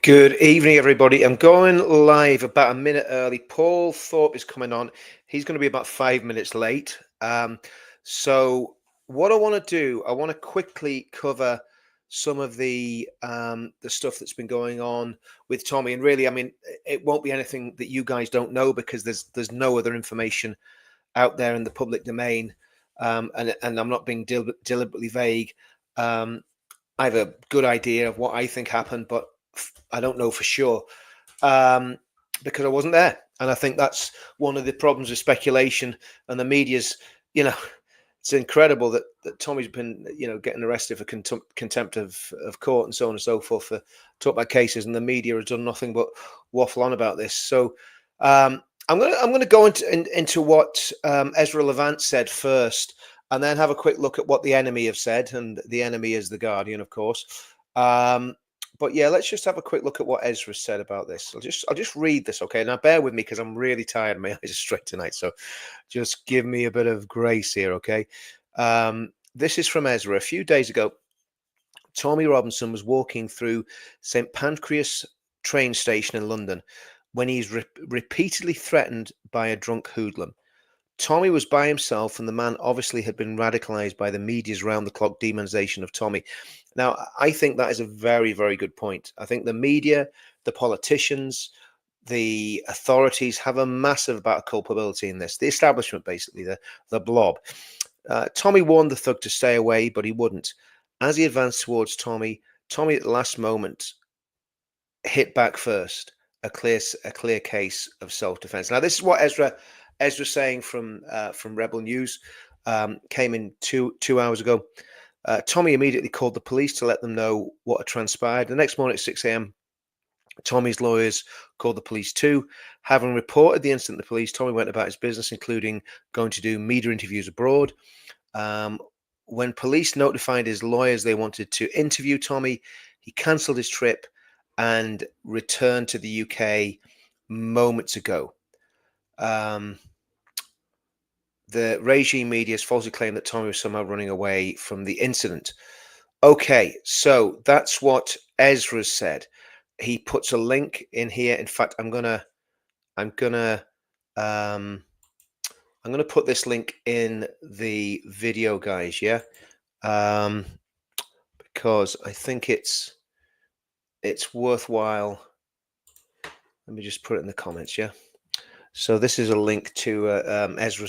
Good evening, everybody. I'm going live about a minute early. Paul Thorpe is coming on. He's going to be about 5 minutes late. So what I want to do, I want to quickly cover some of the stuff that's been going on with Tommy. And really, I mean, it won't be anything that you guys don't know because there's no other information out there in the public domain. And I'm not being deliberately vague. I have a good idea of what I think happened, but I don't know for sure because I wasn't there. And I think that's one of the problems with speculation and the media's, you know, it's incredible that Tommy's been, getting arrested for contempt of court and so on and so forth for talk about cases, and the media has done nothing but waffle on about this. So I'm gonna go into what Ezra Levant said first, and then have a quick look at what the enemy have said, and the enemy is the Guardian, of course. But yeah, let's just have a quick look at what Ezra said about this. I'll just read this, okay? Now bear with me because I'm really tired. My eyes are straight tonight, so just give me a bit of grace here, okay? This is from Ezra. A few days ago, Tommy Robinson was walking through St Pancras train station in London when he's repeatedly threatened by a drunk hoodlum. Tommy was by himself, and the man obviously had been radicalized by the media's round-the-clock demonization of Tommy. Now, I think that is a very, very good point. I think the media, the politicians, the authorities have a massive amount of culpability in this. The establishment, basically, the blob. Tommy warned the thug to stay away, but he wouldn't. As he advanced towards Tommy at the last moment hit back first. A clear case of self-defense. Now, this is what Ezra's saying from Rebel News. Came in two hours ago. Tommy immediately called the police to let them know what had transpired. The next morning at 6 a.m., Tommy's lawyers called the police too. Having reported the incident to the police, Tommy went about his business, including going to do media interviews abroad. When police notified his lawyers they wanted to interview Tommy, he cancelled his trip and returned to the UK moments ago. The regime media has falsely claimed that Tommy was somehow running away from the incident. Okay, so that's what Ezra said. He puts a link in here. In fact, I'm gonna put this link in the video, guys. Yeah, because I think it's worthwhile. Let me just put it in the comments. Yeah. So this is a link to Ezra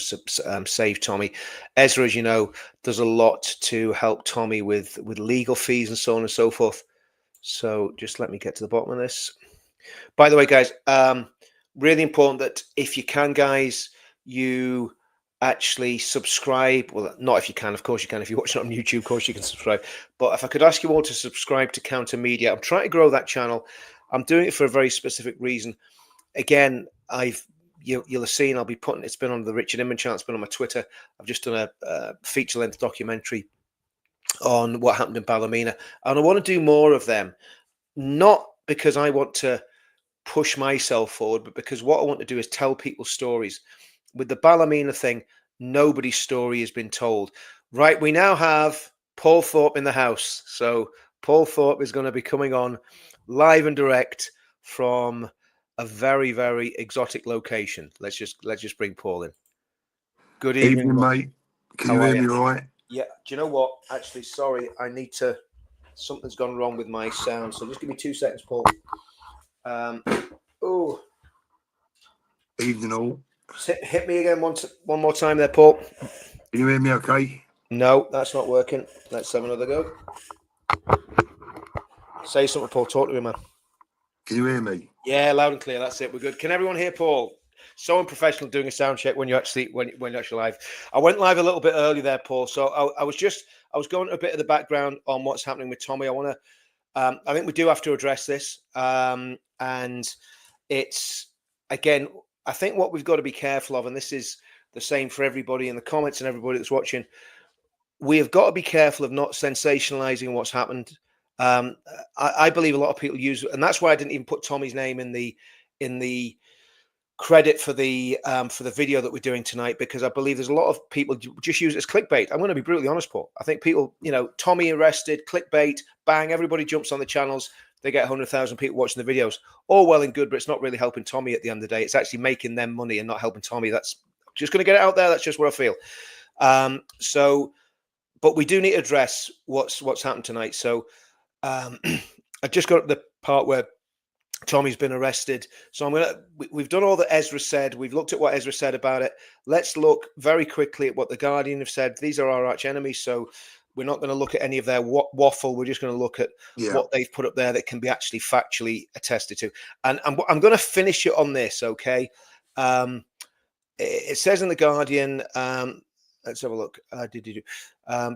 Save Tommy. Ezra, as you know, does a lot to help Tommy with legal fees and so on and so forth. So just let me get to the bottom of this. By the way, guys, really important that if you can, guys, you actually subscribe. Well, not if you can, of course you can. If you're watching on YouTube, of course you can subscribe. But if I could ask you all to subscribe to Counter Media, I'm trying to grow that channel. I'm doing it for a very specific reason. Again, you'll have seen I'll be putting, it's been on the Richard Inman channel, it's been on my Twitter. I've just done a feature-length documentary on what happened in Ballymena, and I want to do more of them, not because I want to push myself forward, but because what I want to do is tell people stories. With the Ballymena thing, nobody's story has been told. Right, we now have Paul Thorpe in the house. So Paul Thorpe is going to be coming on live and direct from a very, very exotic location. Let's just bring Paul in. Good evening, mate. Can you hear me all right? Yeah. Do you know what? Actually, sorry, something's gone wrong with my sound. So just give me 2 seconds, Paul. Evening all. Hit me again one more time there, Paul. Can you hear me okay? No, that's not working. Let's have another go. Say something, Paul. Talk to me, man. Can you hear me? Yeah, loud and clear. That's it. We're good. Can everyone hear Paul? So unprofessional doing a sound check when you're actually live. I went live a little bit early there, Paul. So I was going a bit of the background on what's happening with Tommy. I think we do have to address this. And it's, again, I think what we've got to be careful of, and this is the same for everybody in the comments and everybody that's watching, we have got to be careful of not sensationalizing what's happened. I believe a lot of people use, and that's why I didn't even put Tommy's name in the credit for the video that we're doing tonight, because I believe there's a lot of people just use it as clickbait. I'm going to be brutally honest, Paul. I think people, Tommy arrested, clickbait, bang, everybody jumps on the channels. They get 100,000 people watching the videos. All well and good, but it's not really helping Tommy at the end of the day. It's actually making them money and not helping Tommy. That's just going to get it out there. That's just what I feel. But we do need to address what's happened tonight. So I just got the part where Tommy's been arrested. So we've done all that Ezra said. We've looked at what Ezra said about it. Let's look very quickly at what the Guardian have said. These are our arch enemies. So we're not going to look at any of their waffle. We're just going to look at what they've put up there that can be actually factually attested to. And I'm going to finish it on this, okay? It says in the Guardian, let's have a look.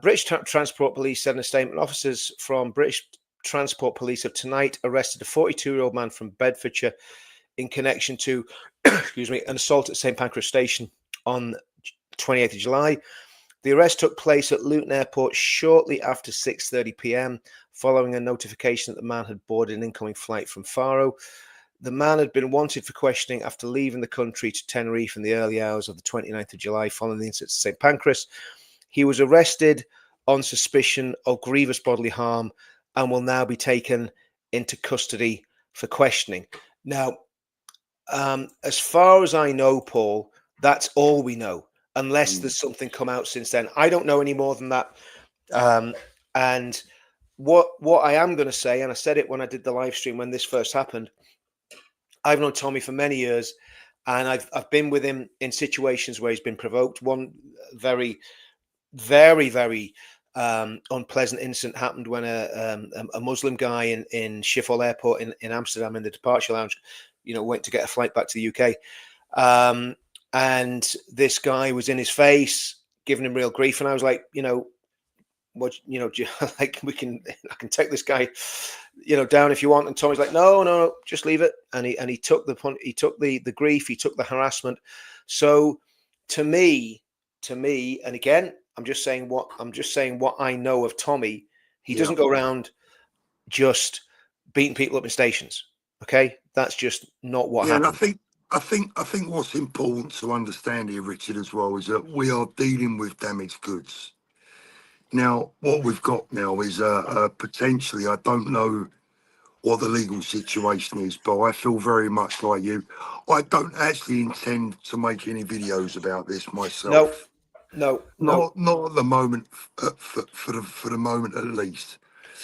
British Transport Police said in a statement, officers from British Transport Police have tonight arrested a 42-year-old man from Bedfordshire in connection to, an assault at St Pancras Station on 28th of July. The arrest took place at Luton Airport shortly after 6:30 p.m. following a notification that the man had boarded an incoming flight from Faro. The man had been wanted for questioning after leaving the country to Tenerife in the early hours of the 29th of July following the incident at St Pancras. He was arrested on suspicion of grievous bodily harm and will now be taken into custody for questioning. Now, as far as I know, Paul, that's all we know, unless there's something come out since then. I don't know any more than that. And what I am going to say, and I said it when I did the live stream when this first happened, I've known Tommy for many years, and I've been with him in situations where he's been provoked. One very, very, very unpleasant incident happened when a Muslim guy in Schiphol Airport in Amsterdam in the departure lounge, went to get a flight back to the UK. And this guy was in his face, giving him real grief. And I was like, I can take this guy, down if you want. And Tommy's like, no, just leave it. And he took the grief, he took the harassment. So to me, and again, I'm just saying what I know of Tommy. He doesn't go around just beating people up in stations. Okay, that's just not what happened. And I think what's important to understand here, Richard, as well, is that we are dealing with damaged goods. Now, what we've got now is potentially, I don't know what the legal situation is, but I feel very much like you. I don't actually intend to make any videos about this myself. No. Not at the moment, for the moment at least.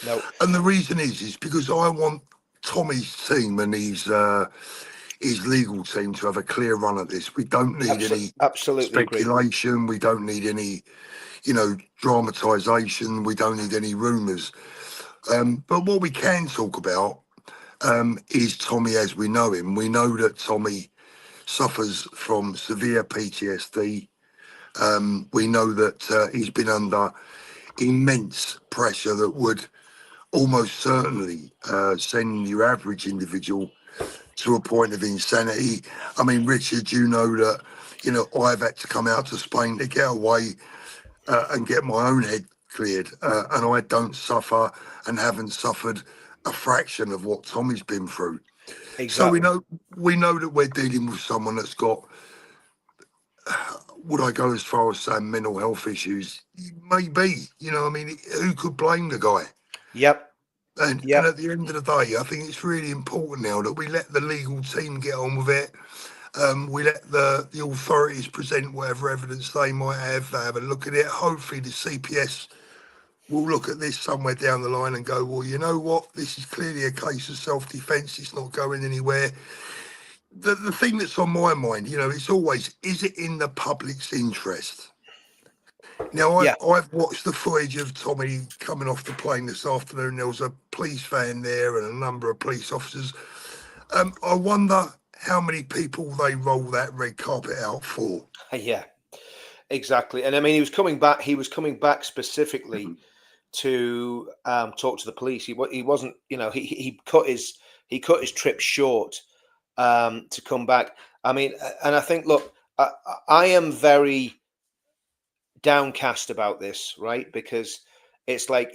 No. And the reason is because I want Tommy's team and his legal team to have a clear run at this. We don't need any speculation. Agree. We don't need any, dramatisation. We don't need any rumours. But what we can talk about is Tommy as we know him. We know that Tommy suffers from severe PTSD. We know that he's been under immense pressure that would almost certainly send your average individual to a point of insanity. I mean, Richard, you know that, I've had to come out to Spain to get away and get my own head cleared. And I don't suffer and haven't suffered a fraction of what Tommy's been through. Exactly. So we know that we're dealing with someone that's got, would I go as far as saying mental health issues? Maybe, who could blame the guy? Yep. And at the end of the day, I think it's really important now that we let the legal team get on with it. We let the authorities present whatever evidence they might have. They have a look at it. Hopefully the CPS will look at this somewhere down the line and go, well, you know what? This is clearly a case of self-defense. It's not going anywhere. The thing that's on my mind, it's always, is it in the public's interest? Now, I've watched the footage of Tommy coming off the plane this afternoon. There was a police van there and a number of police officers. I wonder how many people they roll that red carpet out for. Yeah, exactly. And I mean, he was coming back specifically to talk to the police. He wasn't, he cut his trip short to come back. I mean, and I think, look, I am very downcast about this, right? Because it's like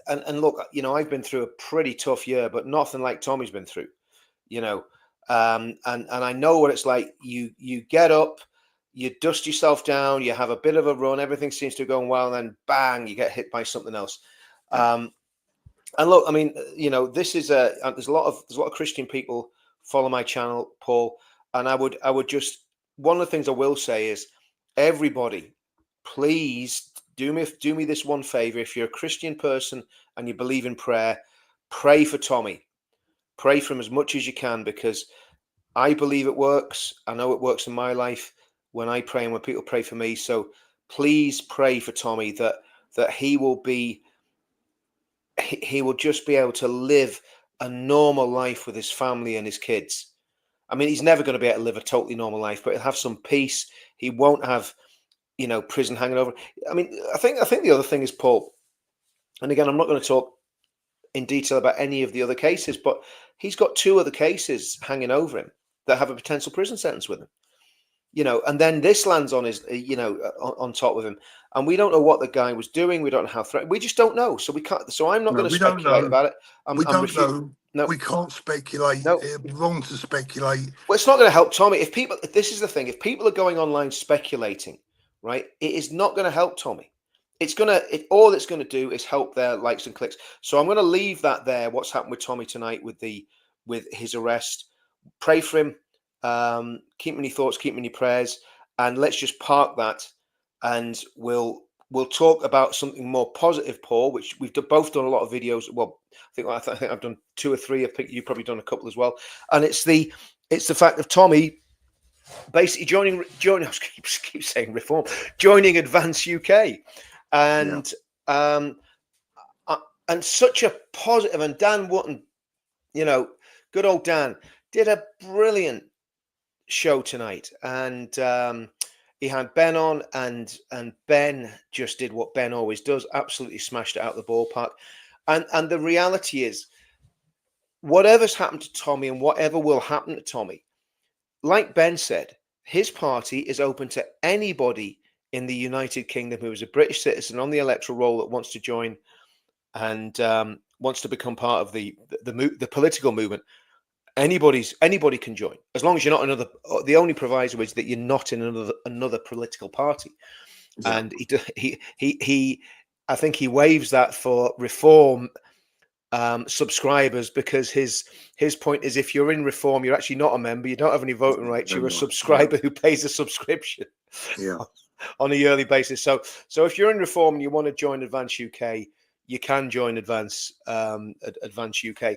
and look, I've been through a pretty tough year, but nothing like Tommy's been through, and I know what it's like. You get up, you dust yourself down, you have a bit of a run, everything seems to be going well, and then bang, you get hit by something else. And look, I mean, this is there's a lot of Christian people follow my channel, Paul, and I would just, one of the things I will say is, everybody, please do me this one favor. If you're a Christian person and you believe in prayer, pray for Tommy. Pray for him as much as you can, because I believe it works. I know it works in my life when I pray and when people pray for me. So please pray for Tommy that he will just be able to live a normal life with his family and his kids. I mean, he's never going to be able to live a totally normal life, but he'll have some peace. He won't have, prison hanging over. I mean, I think the other thing is, Paul, and again, I'm not going to talk in detail about any of the other cases, but he's got 2 other cases hanging over him that have a potential prison sentence with him. And then this lands on his, on top of him, and we don't know what the guy was doing. We don't know how threatened. We just don't know. So we can't. So I'm not going to speculate about it. We don't know. No, we can't speculate. No. It'd be wrong to speculate. Well, it's not going to help Tommy. If this is the thing. If people are going online speculating, right, it is not going to help Tommy. All it's going to do is help their likes and clicks. So I'm going to leave that there. What's happened with Tommy tonight with his arrest? Pray for him. Keep him in your thoughts, keep him in your prayers, and let's just park that, and we'll talk about something more positive, Paul, which we've both done a lot of videos. Well, I think I've done 2 or 3. I think you've probably done a couple as well. And it's the fact of Tommy basically joining. I keep saying Reform, joining Advance UK, and and such a positive. And Dan Wootton, good old Dan, did a brilliant show tonight, and he had Ben on, and Ben just did what Ben always does, absolutely smashed it out of the ballpark. And the reality is, whatever's happened to Tommy and whatever will happen to Tommy, like Ben said, his party is open to anybody in the United Kingdom who is a British citizen on the electoral roll that wants to join and wants to become part of the political movement. Anybody can join, as long as you're not another. The only proviso is that you're not in another political party. Yeah. And he I think he waives that for Reform subscribers, because his point is, if you're in Reform, you're actually not a member. You don't have any voting rights. You're a subscriber who pays a subscription on a yearly basis. So if you're in Reform and you want to join Advance UK, you can join Advance UK.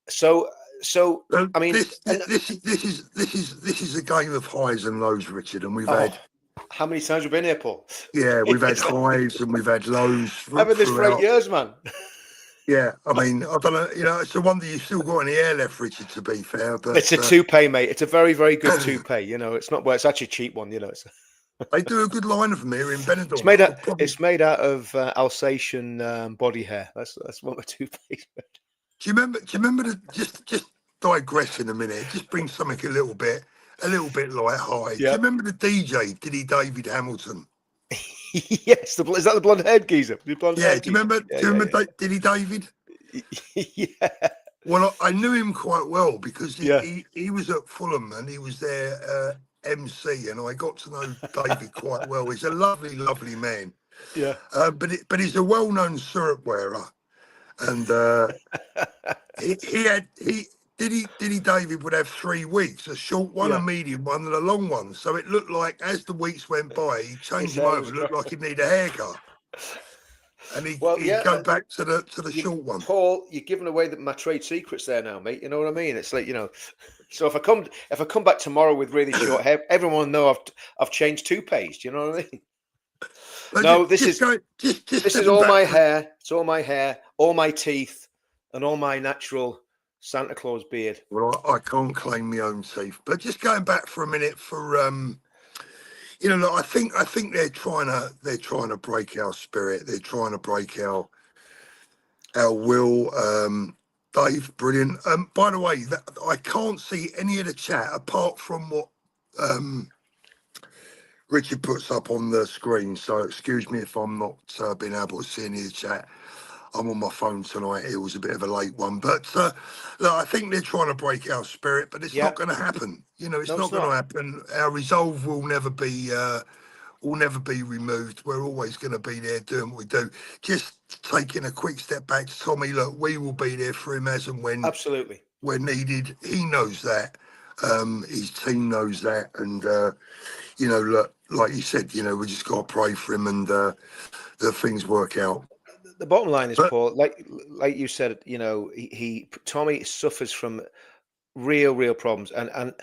So I mean, this is a game of highs and lows, Richard, and we've had. How many times we've been here, Paul? Yeah, we've had highs and we've had lows. I've been this for 8 years, man. Yeah, I mean, I don't know. It's a wonder you've still got any hair left, Richard. To be fair, but it's a toupee, mate. It's a very, very good toupee. It's not. Well, it's actually a cheap one. They do a good line of them here in Benidorm. It's made out of Alsatian body hair. That's what the toupee. Do you remember just digressing a minute? Just bring something a little bit light high. Yep. Do you remember the DJ, David Hamilton? Yes, is that the blonde-haired geezer? Do you remember? Do you remember Diddy David? Yeah. Well, I knew him quite well because he was at Fulham and he was their MC, and I got to know David quite well. He's a lovely, lovely man. Yeah. But he's a well-known syrup wearer, and Diddy David would have 3 weeks, a short one, a medium one, and a long one. So it looked like, as the weeks went by, he changed him over. It looked like he'd need a haircut, and he'd go back to the short one. Paul, you're giving away my trade secrets there now, mate. You know what I mean? It's like, So if I come back tomorrow with really short hair, everyone will know I've changed toupees. Do you know what I mean? But no, this is all my hair. It's all my hair, all my teeth, and all my natural Santa Claus beard. Well, I can't claim my own teeth, but just going back for a minute for look, I think they're trying to break our spirit. They're trying to break our will. Dave, brilliant. By the way, I can't see any of the chat apart from what Richard puts up on the screen. So excuse me if I'm not being able to see any of the chat. I'm on my phone tonight. It was a bit of a late one, but look, I think they're trying to break our spirit, but it's Yeah, not going to happen. You know, it's no, it's not going to not. happen. Our resolve will never be removed. We're always going to be there doing what we do. Just taking a quick step back to Tommy. Look, we will be there for him as and when Absolutely. we're needed. He knows that. His team knows that, and you know, look, like you said, you know, we just got to pray for him and that things work out. The bottom line is, But Paul, like you said, you know, he Tommy suffers from real problems, and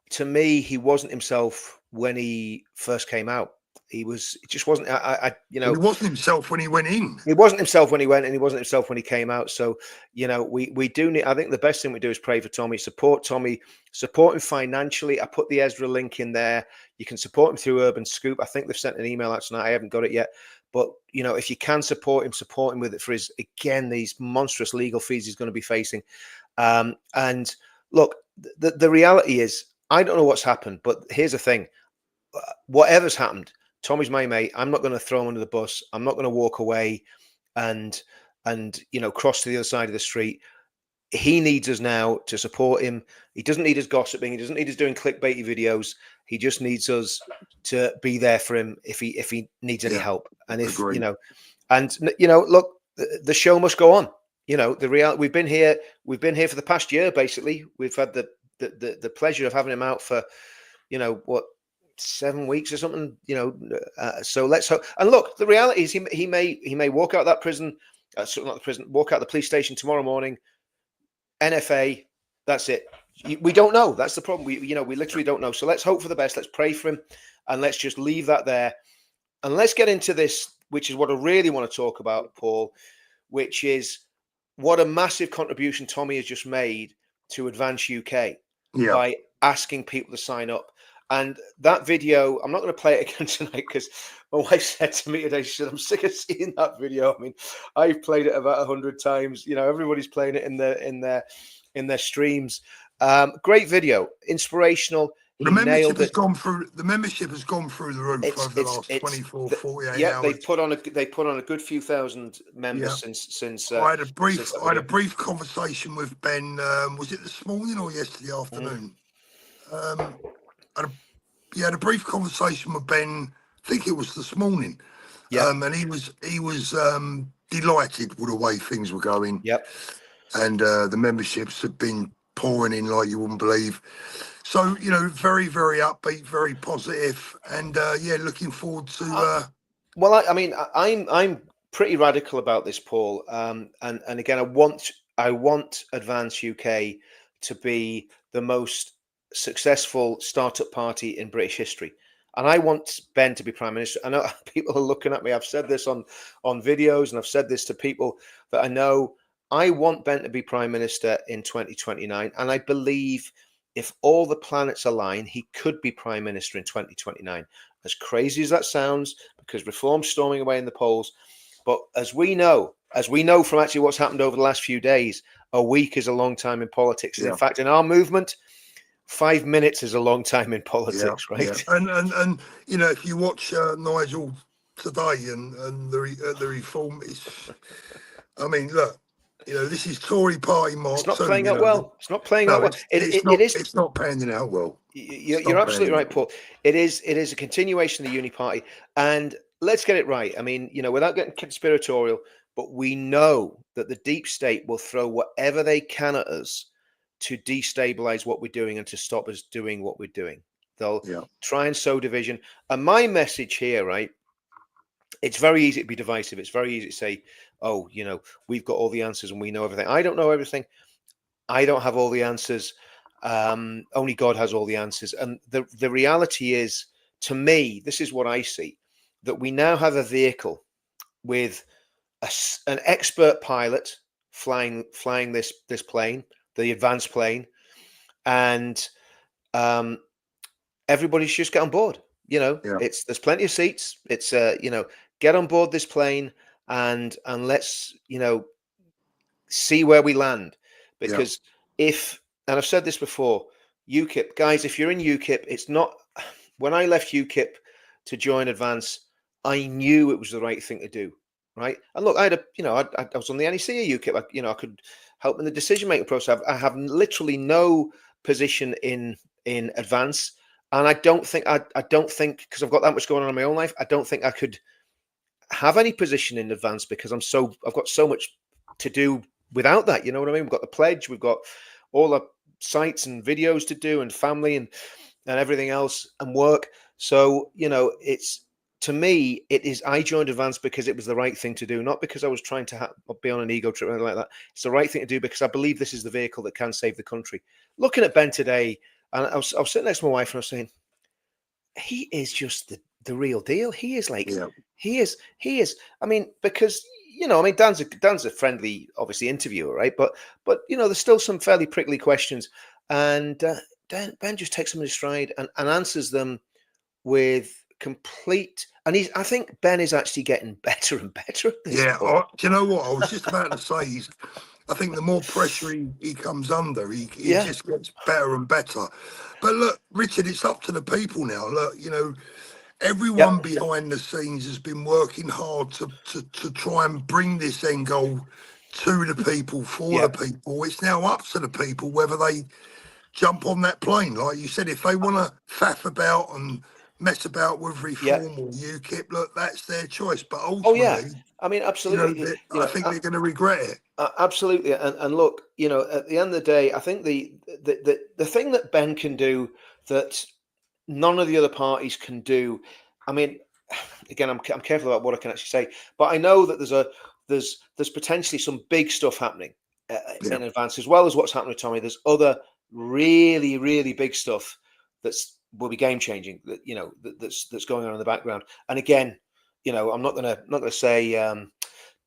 to me, he wasn't himself when he first came out. He just wasn't. You he know, wasn't himself when he went in. he wasn't himself when he went, and he wasn't himself when he came out. So, you know, we do need. I think the best thing we do is pray for Tommy, support him financially. I put the Ezra link in there. You can support him through Urban Scoop. I think they've sent an email out tonight. I haven't got it yet, but you know, if you can support him with it for his these monstrous legal fees he's going to be facing. And look, the reality is, I don't know what's happened, but here's the thing: whatever's happened, Tommy's my mate. I'm not going to throw him under the bus. I'm not going to walk away and you know, cross to the other side of the street. He needs us now to support him. He doesn't need us gossiping. He doesn't need us doing clickbaity videos. He just needs us to be there for him if he needs any help. And if Agreed. you know, and you know, look, the show must go on. You know, we've been here for the past year. Basically, we've had the pleasure of having him out for, you know, what, 7 weeks or something, you know. So let's hope. And look, the reality is he may walk out that prison, not the prison, walk out the police station tomorrow morning. NFA, that's it. We don't know. That's the problem. We literally don't know. So let's hope for the best. Let's pray for him, and let's just leave that there. And let's get into this, which is what I really want to talk about, Paul, which is what a massive contribution Tommy has just made to Advance UK by asking people to sign up. And that video, I'm not going to play it again tonight because my wife said to me today, she said, I'm sick of seeing that video. I mean, I've played it about 100 times. You know, everybody's playing it in their streams. Great video, inspirational. The membership has gone through. The membership has gone through the roof over the last 24, 48 hours. They put on a good few thousand members since. I had a brief conversation with Ben. Was it this morning or yesterday afternoon? I had a brief conversation with Ben. I think it was this morning. And he was delighted with the way things were going. Yep. And the memberships have been pouring in like you wouldn't believe. So, you know, very, very upbeat, very positive, and looking forward to. Well, I mean, I'm pretty radical about this, Paul. And again, I want Advance UK to be the most successful startup party in British history, and I want Ben to be Prime Minister. I know people are looking at me. I've said this on videos, and I've said this to people that I know. I want Ben to be Prime Minister in 2029, and I believe if all the planets align, he could be Prime Minister in 2029. As crazy as that sounds, because Reform's storming away in the polls, but as we know from actually what's happened over the last few days, a week is a long time in politics. And in fact, in our movement, 5 minutes is a long time in politics, right? Yeah. And you know, if you watch Nigel today and the reform, I mean, look. You know, this is Tory party mark. It's not playing out well. It's not playing out well. It's not panning out well. You're absolutely right, Paul. It is a continuation of the Uni Party. And let's get it right. I mean, you know, without getting conspiratorial, but we know that the deep state will throw whatever they can at us to destabilize what we're doing and to stop us doing what we're doing. They'll try and sow division. And my message here, right, it's very easy to be divisive. It's very easy to say, oh, you know, we've got all the answers and we know everything. I don't know everything. I don't have all the answers. Only God has all the answers. And the reality is, to me, this is what I see, that we now have a vehicle with an expert pilot flying this plane, the advanced plane, and everybody's just get on board. You know, there's plenty of seats. It's you know, get on board this plane and let's, you know, see where we land. Because if, and I've said this before, UKIP, guys, if you're in UKIP, it's not, when I left UKIP to join Advance, I knew it was the right thing to do. right? And look, I had I was on the NEC at UKIP. I could help in the decision making process. I have literally no position in advance, and I don't think because I've got that much going on in my own life, I don't think I could have any position in advance because I've got so much to do without that. You know what I mean? We've got the pledge, we've got all the sites and videos to do, and family and everything else, and work. So it's, to me, it is. I joined Advance because it was the right thing to do, not because I was trying to be on an ego trip or anything like that. It's the right thing to do because I believe this is the vehicle that can save the country. Looking at Ben today, and I was sitting next to my wife and I was saying, he is just the real deal. He is like, Yeah. he is. I mean, because Dan's a friendly, obviously, interviewer, right? But there's still some fairly prickly questions, and Ben just takes them in his stride and answers them with complete. And I think Ben is actually getting better and better at this. Yeah, do you know what? I was just about to say, I think the more pressure he comes under, he Yeah. just gets better and better. But look, Richard, it's up to the people now. Look, everyone behind the scenes has been working hard to try and bring this end goal to the people, for the people. It's now up to the people whether they jump on that plane. Like you said, if they want to faff about and mess about with reform or UKIP, look, that's their choice. But ultimately, I mean, absolutely. I think they're going to regret it. Absolutely. And look, at the end of the day, I think the thing that Ben can do that none of the other parties can do. I mean, again, I'm careful about what I can actually say, but I know that there's potentially some big stuff happening in Advance, as well as what's happening with Tommy. There's other really, really big stuff will be game changing. That's going on in the background. And again, I'm not gonna say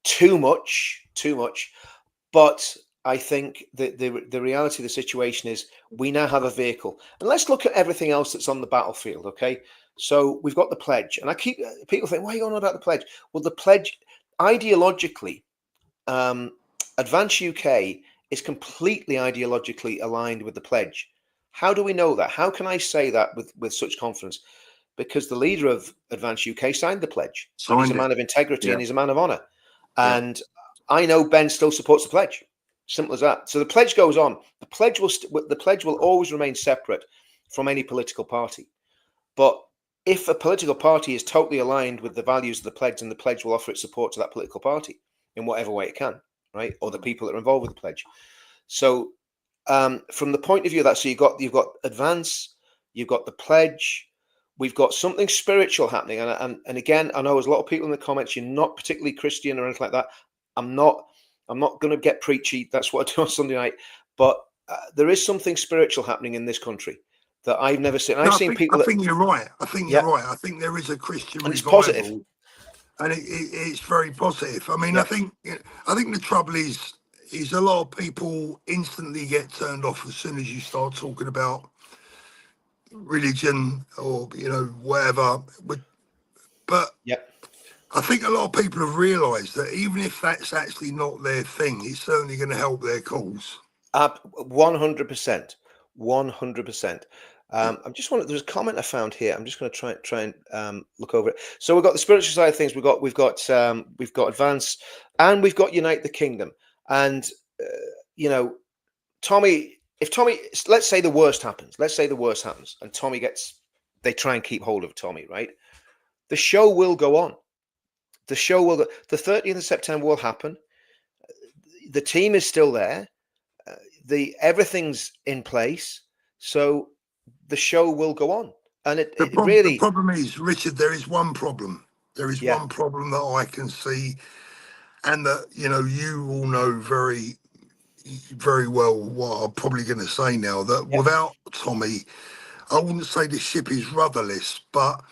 too much, but I think that the reality of the situation is we now have a vehicle. And let's look at everything else that's on the battlefield, okay? So we've got the pledge. And people think, why are you going on about the pledge? Well, the pledge, ideologically, Advance UK is completely ideologically aligned with the pledge. How do we know that? How can I say that with such confidence? Because the leader of Advance UK signed the pledge. And he's a man of integrity and he's a man of honor. And I know Ben still supports the pledge. Simple as that. So the pledge goes on. The pledge will always remain separate from any political party. But if a political party is totally aligned with the values of the pledge, then the pledge will offer its support to that political party in whatever way it can, right? Or the people that are involved with the pledge. So from the point of view of that, so you've got Advance, you've got the pledge, we've got something spiritual happening. And again, I know there's a lot of people in the comments, you're not particularly Christian or anything like that. I'm not going to get preachy. That's what I do on Sunday night. But there is something spiritual happening in this country that I've never seen. I think you're right. I think you're right. I think there is a Christian revival, it's positive, and it's very positive. I mean, I think the trouble is a lot of people instantly get turned off as soon as you start talking about religion or whatever. But I think a lot of people have realised that even if that's actually not their thing, it's certainly going to help their cause. 100%. 100%. There's a comment I found here. I'm just going to try and look over it. So we've got the spiritual side of things. We've got Advance, and we've got Unite the Kingdom. And Tommy, let's say the worst happens. And they try and keep hold of Tommy, right? The show will go on. The 30th of September will happen. The team is still there. Everything's in place. So the show will go on. And the problem is, Richard, there is one problem. There is one problem that I can see, and that you all know very, very well what I'm probably going to say now, that without Tommy, I wouldn't say the ship is rudderless, but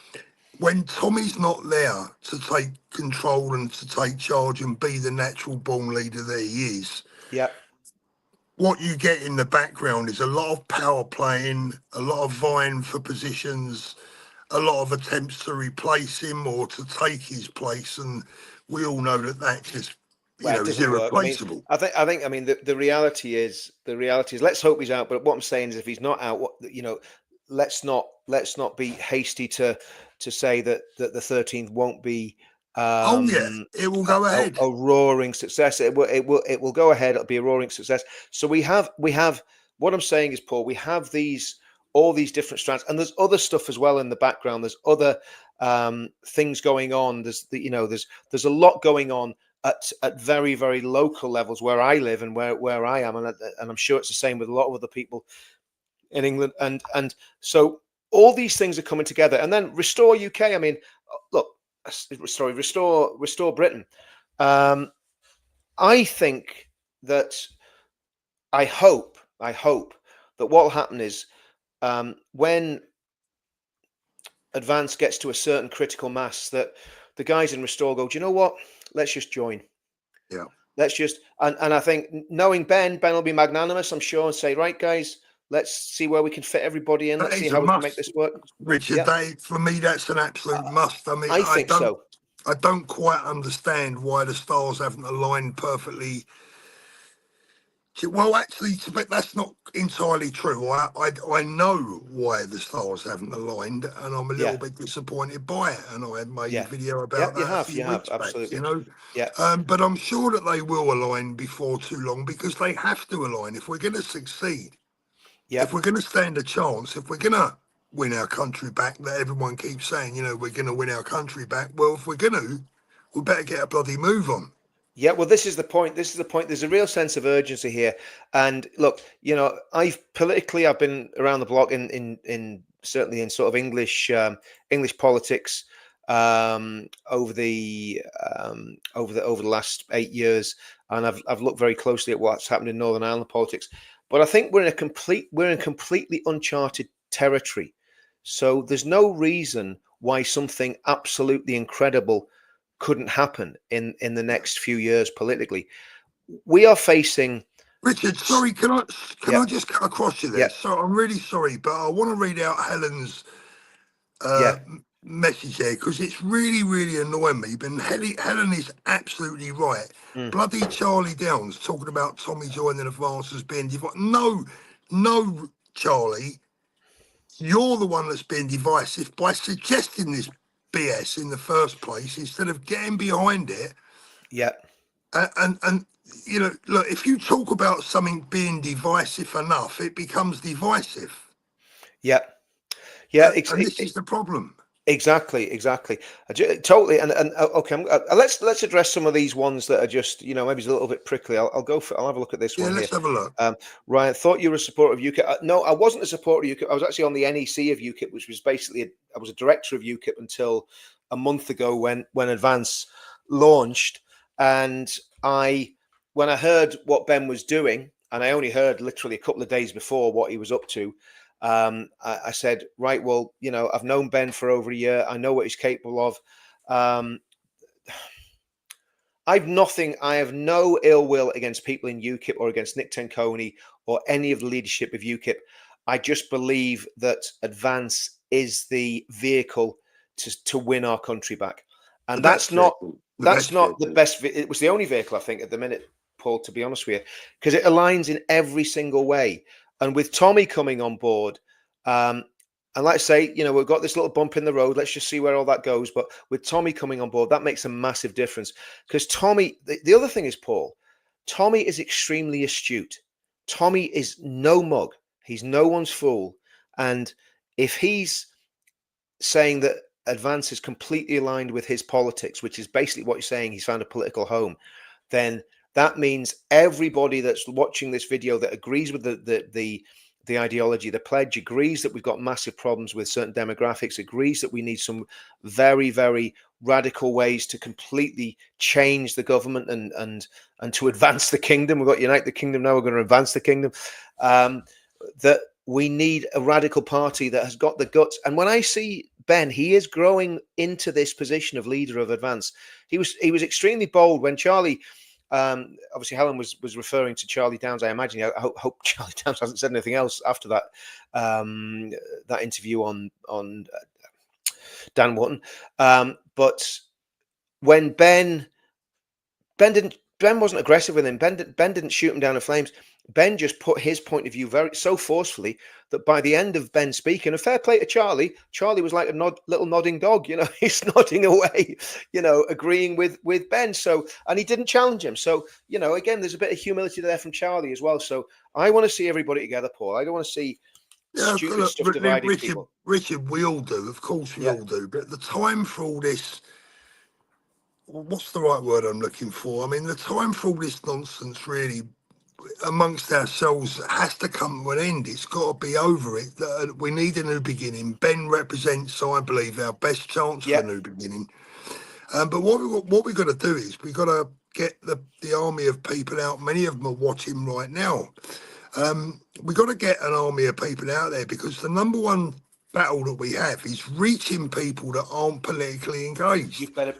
when Tommy's not there to take control and to take charge and be the natural born leader that he is, what you get in the background is a lot of power playing, a lot of vying for positions, a lot of attempts to replace him or to take his place, and we all know that just is irreplaceable. I think the reality is let's hope he's out. But what I'm saying is, if he's not out, let's not be hasty to say that the 13th won't be Oh yeah, it will go ahead. A roaring success. It will go ahead. It'll be a roaring success. So we have what I'm saying is, Paul, we have all these different strands, and there's other stuff as well in the background. There's other things going on. There's a lot going on at very, very local levels where I live and where I am, and I'm sure it's the same with a lot of other people in England. And so all these things are coming together. And then Restore UK. I mean, look, sorry, Restore Britain. I think that I hope that what will happen is when Advance gets to a certain critical mass, that the guys in Restore go, do you know what? Let's just join. Yeah. Let's just and I think knowing Ben will be magnanimous, I'm sure, and say, right, guys, let's see where we can fit everybody in. Let's see how we can make this work. Richard, for me, that's an absolute must. I mean, I think so. I don't quite understand why the stars haven't aligned perfectly. Well, actually, that's not entirely true. I know why the stars haven't aligned, and I'm a little bit disappointed by it. And I had made a video about that. You have, absolutely. Back, you know. Yeah. But I'm sure that they will align before too long, because they have to align if we're going to succeed. Yeah. If we're going to stand a chance, if we're going to win our country back, that everyone keeps saying, you know, we're going to win our country back. Well, if we're going to, we better get a bloody move on. Yeah, well, this is the point. There's a real sense of urgency here. And look, you know, I've been around the block in certainly in sort of English politics over the last 8 years, and I've looked very closely at what's happened in Northern Ireland politics. But I think we're in completely uncharted territory. So there's no reason why something absolutely incredible couldn't happen in the next few years politically. We are facing. Richard, sorry, can I just cut across you there? So I'm really sorry, but I want to read out Helen's message there, because it's really, really annoying me. But Helen is absolutely right. Bloody Charlie Downs talking about Tommy joining Advance as being divisive. No, Charlie, you're the one that's being divisive by suggesting this BS in the first place instead of getting behind it. Yeah. And you know, look, if you talk about something being divisive enough, it becomes divisive. Yeah. And this is the problem. Exactly. Totally. And okay, let's address some of these ones that are just, you know, maybe it's a little bit prickly. I'll have a look at this one. Let's have a look. Ryan, thought you were a supporter of UKIP. No, I wasn't a supporter of UKIP. I was actually on the NEC of UKIP, which was basically I was a director of UKIP until a month ago when Advance launched. And when I heard what Ben was doing, and I only heard literally a couple of days before what he was up to, I said, right, well, you know, I've known Ben for over a year. I know what he's capable of. I have no ill will against people in UKIP or against Nick Tenconi or any of the leadership of UKIP. I just believe that Advance is the vehicle to win our country back. And that's not the best. It was the only vehicle, I think, at the minute, Paul, to be honest with you, because it aligns in every single way. And with Tommy coming on board, and let's say, you know, we've got this little bump in the road. Let's just see where all that goes. But with Tommy coming on board, that makes a massive difference. Because Tommy, the other thing is, Paul, Tommy is extremely astute. Tommy is no mug. He's no one's fool. And if he's saying that Advance is completely aligned with his politics, which is basically what you're saying, he's found a political home, then that means everybody that's watching this video that agrees with the ideology, the pledge, agrees that we've got massive problems with certain demographics, agrees that we need some very, very radical ways to completely change the government and to advance the kingdom. We've got Unite the Kingdom now, we're going to advance the kingdom. That we need a radical party that has got the guts. And when I see Ben, he is growing into this position of leader of Advance. He was extremely bold when Charlie... obviously Helen was referring to Charlie Downs. I imagine. I hope Charlie Downs hasn't said anything else after that that interview on Dan Wotton. But when Ben Ben wasn't aggressive with him. Ben didn't shoot him down in flames. Ben just put his point of view so forcefully that by the end of Ben speaking, a fair play to Charlie. Charlie was like a little nodding dog, he's nodding away, agreeing with Ben. So, and he didn't challenge him. So, again, there's a bit of humility there from Charlie as well. So I want to see everybody together, Paul. I don't want to see stupid stuff dividing people. Richard, we all do. Of course we all do. But the time for all this, what's the right word I'm looking for? I mean, the time for all this nonsense really amongst ourselves has to come to an end. It's got to be over it. We need a new beginning. Ben represents, I believe, our best chance for a new beginning. But what we've got to do is we've got to get the army of people out. Many of them are watching right now. We've got to get an army of people out there, because the number one battle that we have is reaching people that aren't politically engaged. You've better,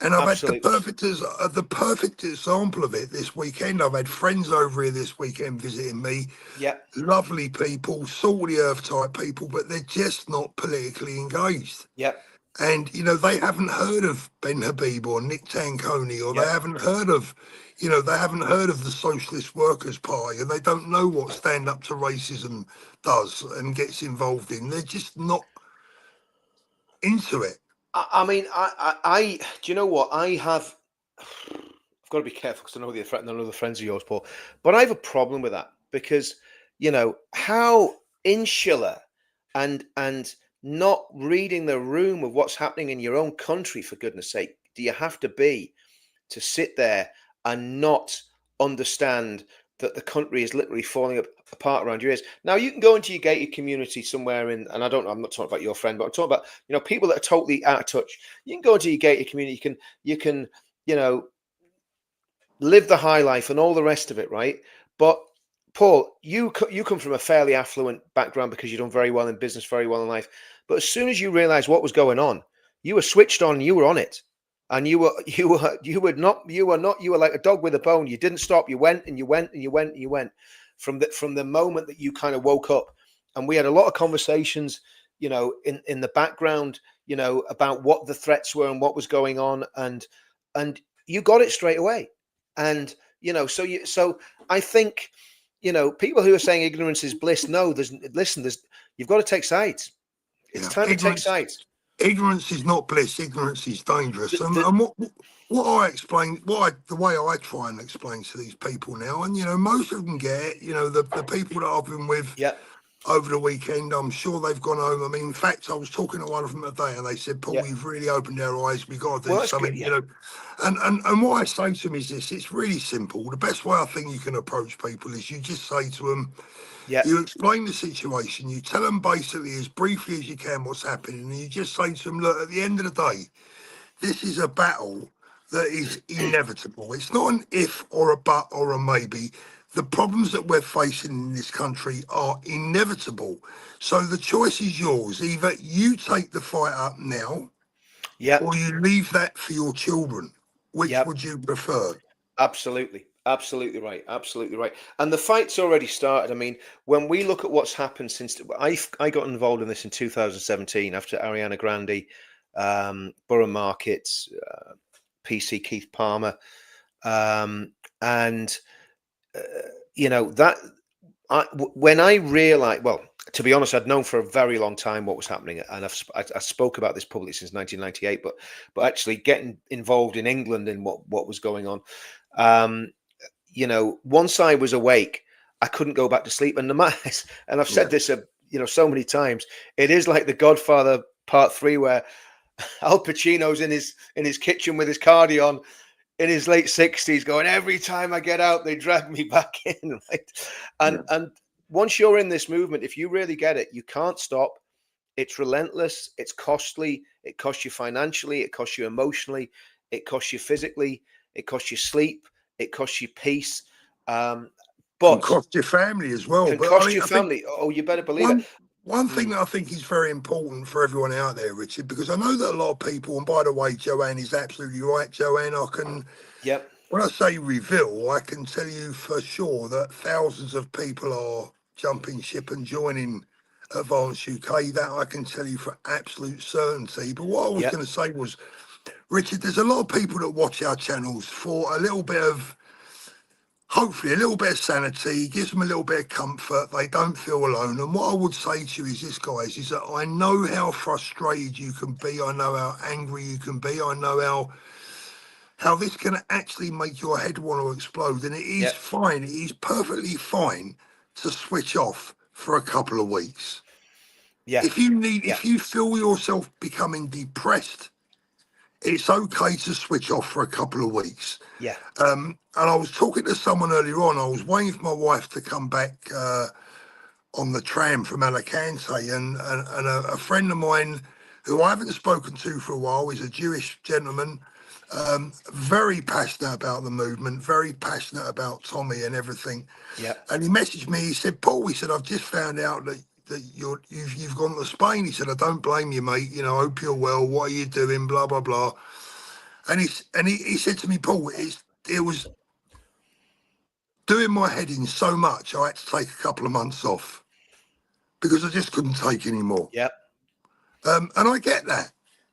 And I've had the perfect example of it this weekend. I've had friends over here this weekend visiting me. Yeah. Lovely people, salt of the earth type people, but they're just not politically engaged. Yeah. And, they haven't heard of Ben Habib or Nick Tanconi, or they haven't heard of, the Socialist Workers' Party, and they don't know what Stand Up to Racism does and gets involved in. They're just not into it. I mean, I do you know what? I've got to be careful because I know the friends of yours, Paul, but I have a problem with that because, how insular and not reading the room of what's happening in your own country, for goodness sake, do you have to be to sit there and not understand that the country is literally falling apart around your ears? Now, you can go into your gated community somewhere and I don't know, I'm not talking about your friend, but I'm talking about, people that are totally out of touch. You can go into your gated community, you can live the high life and all the rest of it, right? But Paul, you come from a fairly affluent background because you've done very well in business, very well in life. But as soon as you realized what was going on, you were switched on, you were on it. And you were like a dog with a bone. You didn't stop. You went and you went and you went and you went from the moment that you kind of woke up. And we had a lot of conversations, in the background, about what the threats were and what was going on, and you got it straight away. And so I think, people who are saying ignorance is bliss. No, you've got to take sides. It's time to take sides. Ignorance is not bliss. Ignorance is dangerous. And what I explain, the way I try and explain to these people now, and most of them get it. The people that I've been with over the weekend, I'm sure they've gone home. I mean, in fact, I was talking to one of them today, and they said, "Paul, you've really opened their eyes. We got to do something." Good, And what I say to them is this: it's really simple. The best way I think you can approach people is you just say to them. You explain the situation, you tell them basically as briefly as you can what's happening, and you just say to them, look, at the end of the day, this is a battle that is inevitable. It's not an if or a but or a maybe. The problems that we're facing in this country are inevitable. So the choice is yours. Either you take the fight up now, or you leave that for your children. Which would you prefer? Absolutely. Absolutely right. Absolutely right. And the fight's already started. I mean, when we look at what's happened since I got involved in this in 2017 after Ariana Grande, Borough Markets, PC Keith Palmer, when I realized, well, to be honest, I'd known for a very long time what was happening, and I spoke about this publicly since 1998. But actually getting involved in England in what was going on. Once I was awake, I couldn't go back to sleep. And and I've said this, so many times. It is like The Godfather Part 3, where Al Pacino's in his kitchen with his cardi on, in his late 60s, going, every time I get out, they drag me back in. Right? And once you're in this movement, if you really get it, you can't stop. It's relentless. It's costly. It costs you financially. It costs you emotionally. It costs you physically. It costs you sleep. It costs you peace, but it costs your family as well. It costs your family. Oh, you better believe it. One thing that I think is very important for everyone out there, Richard, because I know that a lot of people, and by the way, Joanne is absolutely right. Joanne, when I say reveal, I can tell you for sure that thousands of people are jumping ship and joining Advance UK. That I can tell you for absolute certainty. But what I was going to say was, Richard, there's a lot of people that watch our channels for a little bit of, hopefully, a little bit of sanity, gives them a little bit of comfort. They don't feel alone. And what I would say to you is this, guys, is that I know how frustrated you can be. I know how angry you can be. I know how this can actually make your head want to explode. And it is Yeah. fine. It is perfectly fine to switch off for a couple of weeks. Yeah. If you need, Yeah. if you feel yourself becoming depressed, it's okay to switch off for a couple of weeks. Yeah. And I was talking to someone earlier on. I was waiting for my wife to come back on the tram from Alicante, and a friend of mine who I haven't spoken to for a while, is a Jewish gentleman, very passionate about the movement, very passionate about Tommy and everything. Yeah. And he messaged me. He said, "Paul," he said, "I've just found out that you've gone to Spain." He said, "I don't blame you, mate. You know, hope you're well. What are you doing? Blah blah blah." And he said to me, "Paul, it was doing my head in so much. I had to take a couple of months off because I just couldn't take anymore." Yeah. And I get that.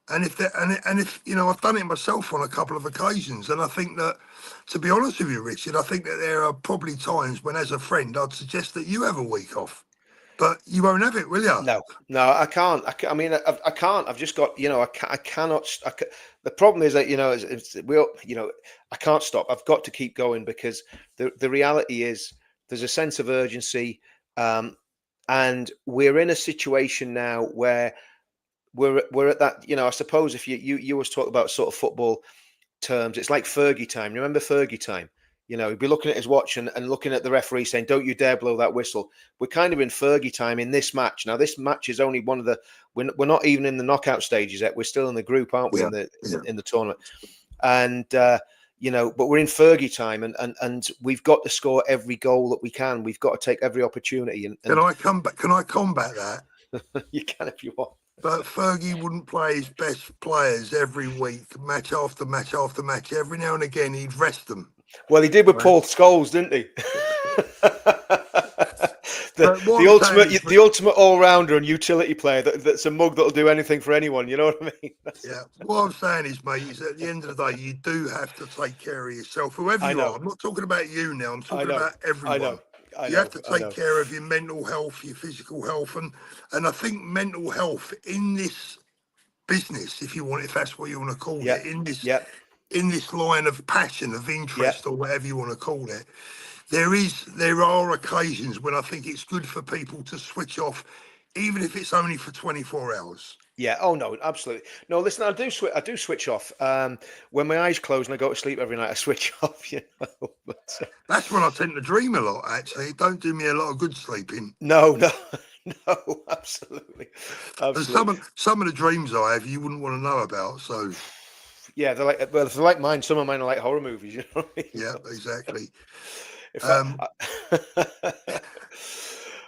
And if you know, I've done it myself on a couple of occasions, and I think that, to be honest with you, Richard, I think that there are probably times when, as a friend, I'd suggest that you have a week off, but you won't have it, will you? No, I can't. I mean, I can't. I've just got, I cannot. The problem is that, I can't stop. I've got to keep going, because the reality is there's a sense of urgency, and we're in a situation now where we're at that. I suppose if you was talking about sort of football terms, it's like Fergie time. Remember Fergie time? He'd be looking at his watch and looking at the referee saying, "Don't you dare blow that whistle." We're kind of in Fergie time in this match. Now, this match is only one of the. We're not even in the knockout stages yet. We're still in the group, aren't we? Yeah. In the tournament, and but we're in Fergie time, and we've got to score every goal that we can. We've got to take every opportunity. And Can I combat that? You can if you want. But Fergie wouldn't play his best players every week, match after match after match. Every now and again, he'd rest them. Well, he did with Paul Scholes, didn't he? the ultimate all-rounder and utility player. That's a mug that'll do anything for anyone. You know what I mean? Yeah. What I'm saying is, mate, is at the end of the day, you do have to take care of yourself, whoever you are. I'm not talking about you now. I'm talking about everyone. You have to take care of your mental health, your physical health, and I think mental health in this business, if that's what you want to call it, in this line of passion, of interest, or whatever you want to call it, there are occasions when I think it's good for people to switch off, even if it's only for 24 hours. Yeah. Oh no, absolutely. No, listen, I do switch off. When my eyes close and I go to sleep every night, I switch off. But, that's when I tend to dream a lot. Actually, it don't do me a lot of good sleeping. No, absolutely. And some of the dreams I have, you wouldn't want to know about. So. Yeah, if they're like mine, some of mine are like horror movies. You know what I mean? Yeah, exactly.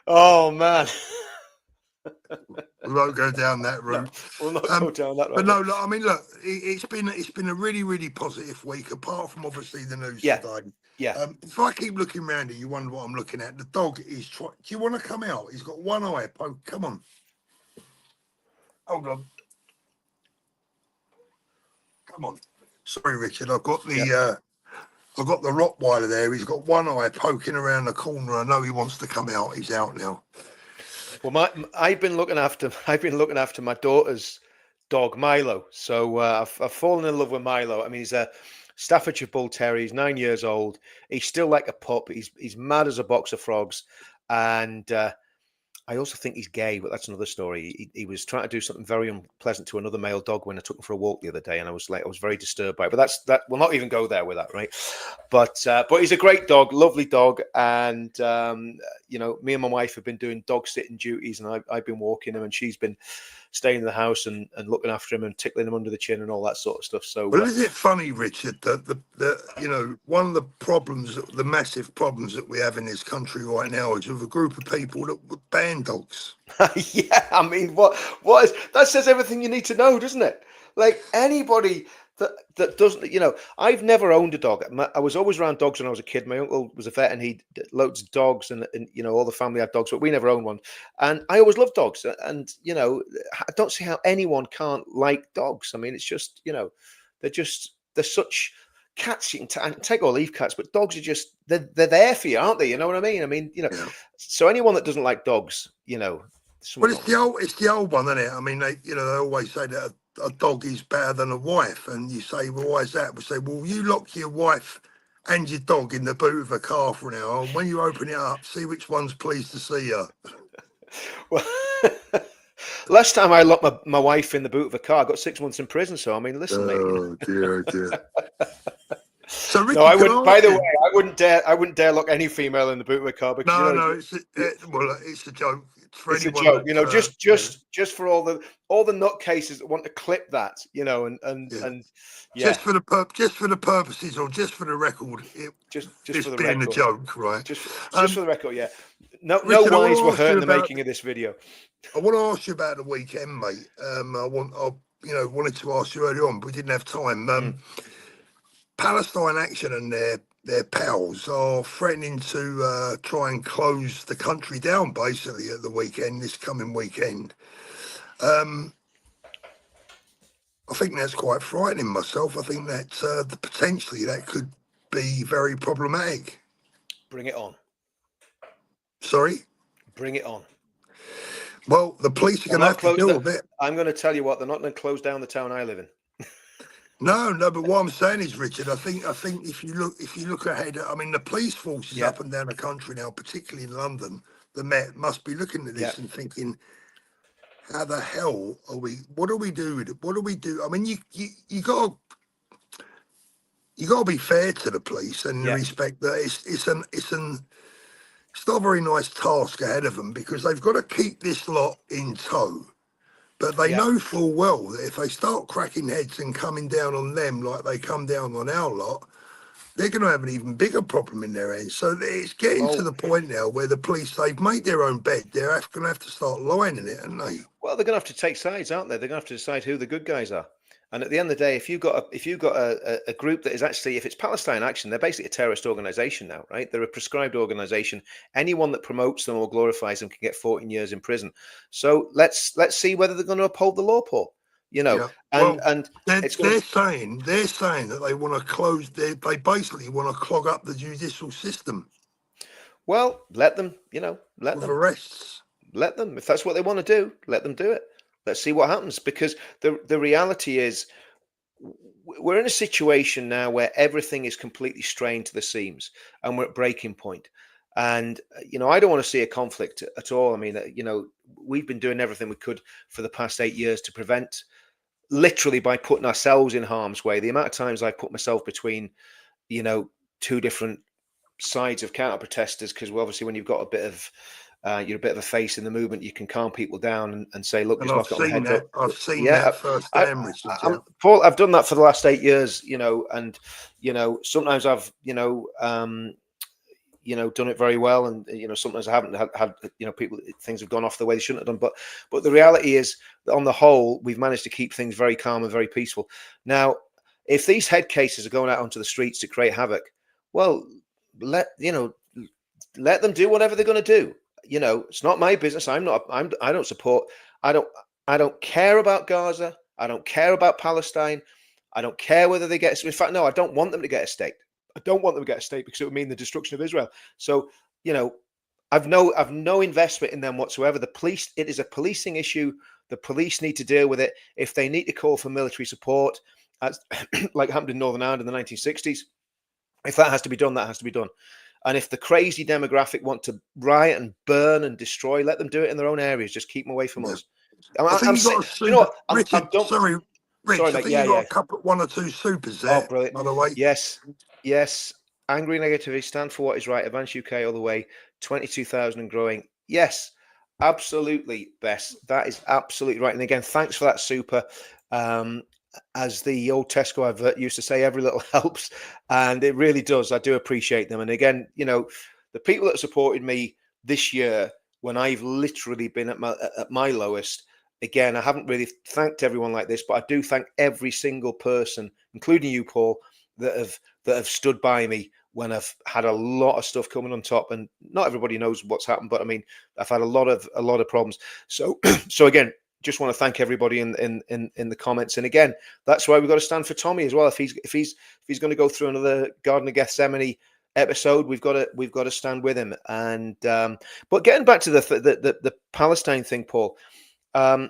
Oh man. We won't go down that route. No, we'll not go down that route. But no, look, I mean, look, it's been a really, really positive week, apart from obviously the news today. Yeah. If I keep looking around here, you wonder what I'm looking at. The dog is trying. Do you want to come out? He's got one eye. Come on. Hold on. Come on. Sorry, Richard. I've got the Rottweiler there. He's got one eye poking around the corner. I know he wants to come out. He's out now. Well, I've been looking after my daughter's dog Milo. So I've fallen in love with Milo. I mean, he's a Staffordshire Bull Terrier. He's 9 years old. He's still like a pup. He's mad as a box of frogs, and I also think he's gay, but that's another story. He was trying to do something very unpleasant to another male dog when I took him for a walk the other day, and I was very disturbed by it. But that we'll not even go there with that, right? But he's a great dog, lovely dog, and me and my wife have been doing dog sitting duties, and I've been walking him, and she's been staying in the house and looking after him and tickling him under the chin and all that sort of stuff. So, but is it funny, Richard, that the one of the problems, the massive problems that we have in this country right now is with a group of people that would ban dogs. Yeah, I mean, what is that? Says everything you need to know, doesn't it? Like, anybody that doesn't, I've never owned a dog. I was always around dogs when I was a kid. My uncle was a vet and he did loads of dogs and all the family had dogs, but we never owned one. And I always loved dogs. And, I don't see how anyone can't like dogs. I mean, it's just, they're such cats. You can take or leave cats, but dogs are just, they're there for you, aren't they? You know what I mean? Yeah. So anyone that doesn't like dogs, Well, it's the old one, isn't it? I mean, they always say that a dog is better than a wife, and you say, well, why is that? We say, well, you lock your wife and your dog in the boot of a car for an hour, and when you open it up, see which one's pleased to see you. Well, last time I locked my wife in the boot of a car, I got 6 months in prison. So I mean, listen, mate. Oh dear, dear. So Ricky, no, I wouldn't. By the way, I wouldn't dare lock any female in the boot of a car because no, it's a joke. It's a joke, just for all the nutcases that want to clip that, and just for the purposes, or just for the record, just for the being a joke, right? Just for the record, yeah. No Richard, wise were hurt in the making of this video. I want to ask you about the weekend, mate. I wanted to ask you earlier on, but we didn't have time. Palestine Action and their pals are threatening to try and close the country down basically at the weekend, this coming weekend. I think that's quite frightening myself. I think that potentially that could be very problematic. Bring it on. Sorry? Bring it on. Well, the police are going to have to deal with it. I'm going to tell you what, they're not going to close down the town I live in. No, but what I'm saying is, Richard, I think if you look ahead, I mean, the police forces up and down the country now, particularly in London, the Met must be looking at this and thinking, how the hell are we? What do we do with it? What do we do? I mean, you got to be fair to the police and respect that it's not a very nice task ahead of them, because they've got to keep this lot in tow. But they know full well that if they start cracking heads and coming down on them like they come down on our lot, they're going to have an even bigger problem in their hands. So it's getting to the point now where the police, they've made their own bed. They're going to have to start lying in it, aren't they? Well, they're going to have to take sides, aren't they? They're going to have to decide who the good guys are. And at the end of the day, if you've got a group that is actually, if it's Palestine Action, they're basically a terrorist organization now, right? They're a prescribed organization. Anyone that promotes them or glorifies them can get 14 years in prison. So let's see whether they're going to uphold the law, Paul. And they're saying that they want to close. They basically want to clog up the judicial system. Well, let them. Let them arrests. Let them. If that's what they want to do, let them do it. Let's see what happens, because the reality is we're in a situation now where everything is completely strained to the seams and we're at breaking point. And, I don't want to see a conflict at all. I mean, we've been doing everything we could for the past 8 years to prevent, literally by putting ourselves in harm's way. The amount of times I've put myself between, two different sides of counter protesters, because obviously when you've got a bit of, you're a bit of a face in the movement, you can calm people down and say, look, just knock it on the head. I've seen that firsthand, Richard. Paul, I've done that for the last 8 years, and sometimes I've done it very well, and sometimes I haven't had people, things have gone off the way they shouldn't have done, but the reality is that on the whole we've managed to keep things very calm and very peaceful. Now, if these head cases are going out onto the streets to create havoc, well, let them do whatever they're going to do. It's not my business. I don't support. I don't care about Gaza. I don't care about Palestine. I don't care whether they get. In fact, no, I don't want them to get a state. I don't want them to get a state because it would mean the destruction of Israel. So, I've no investment in them whatsoever. The police, it is a policing issue. The police need to deal with it. If they need to call for military support, as like happened in Northern Ireland in the 1960s, if that has to be done, that has to be done. And if the crazy demographic want to riot and burn and destroy, let them do it in their own areas. Just keep them away from us. Sorry, Rich, I think you got one or two supers there. Oh, brilliant. By the way. Yes. Angry Negativity, stand for what is right. Advance UK all the way. 22,000 and growing. Yes, absolutely, Bess. That is absolutely right. And again, thanks for that super. As the old Tesco advert used to say, every little helps, and it really does. I do appreciate them. And again, the people that supported me this year when I've literally been at my lowest, again, I haven't really thanked everyone like this, but I do thank every single person, including you, Paul, that have stood by me when I've had a lot of stuff coming on top, and not everybody knows what's happened, but I mean, I've had a lot of problems. So, so again, just want to thank everybody in the comments. And again, that's why we've got to stand for Tommy as well. If he's going to go through another Garden of Gethsemane episode, we've got to stand with him. And but getting back to the Palestine thing, Paul, a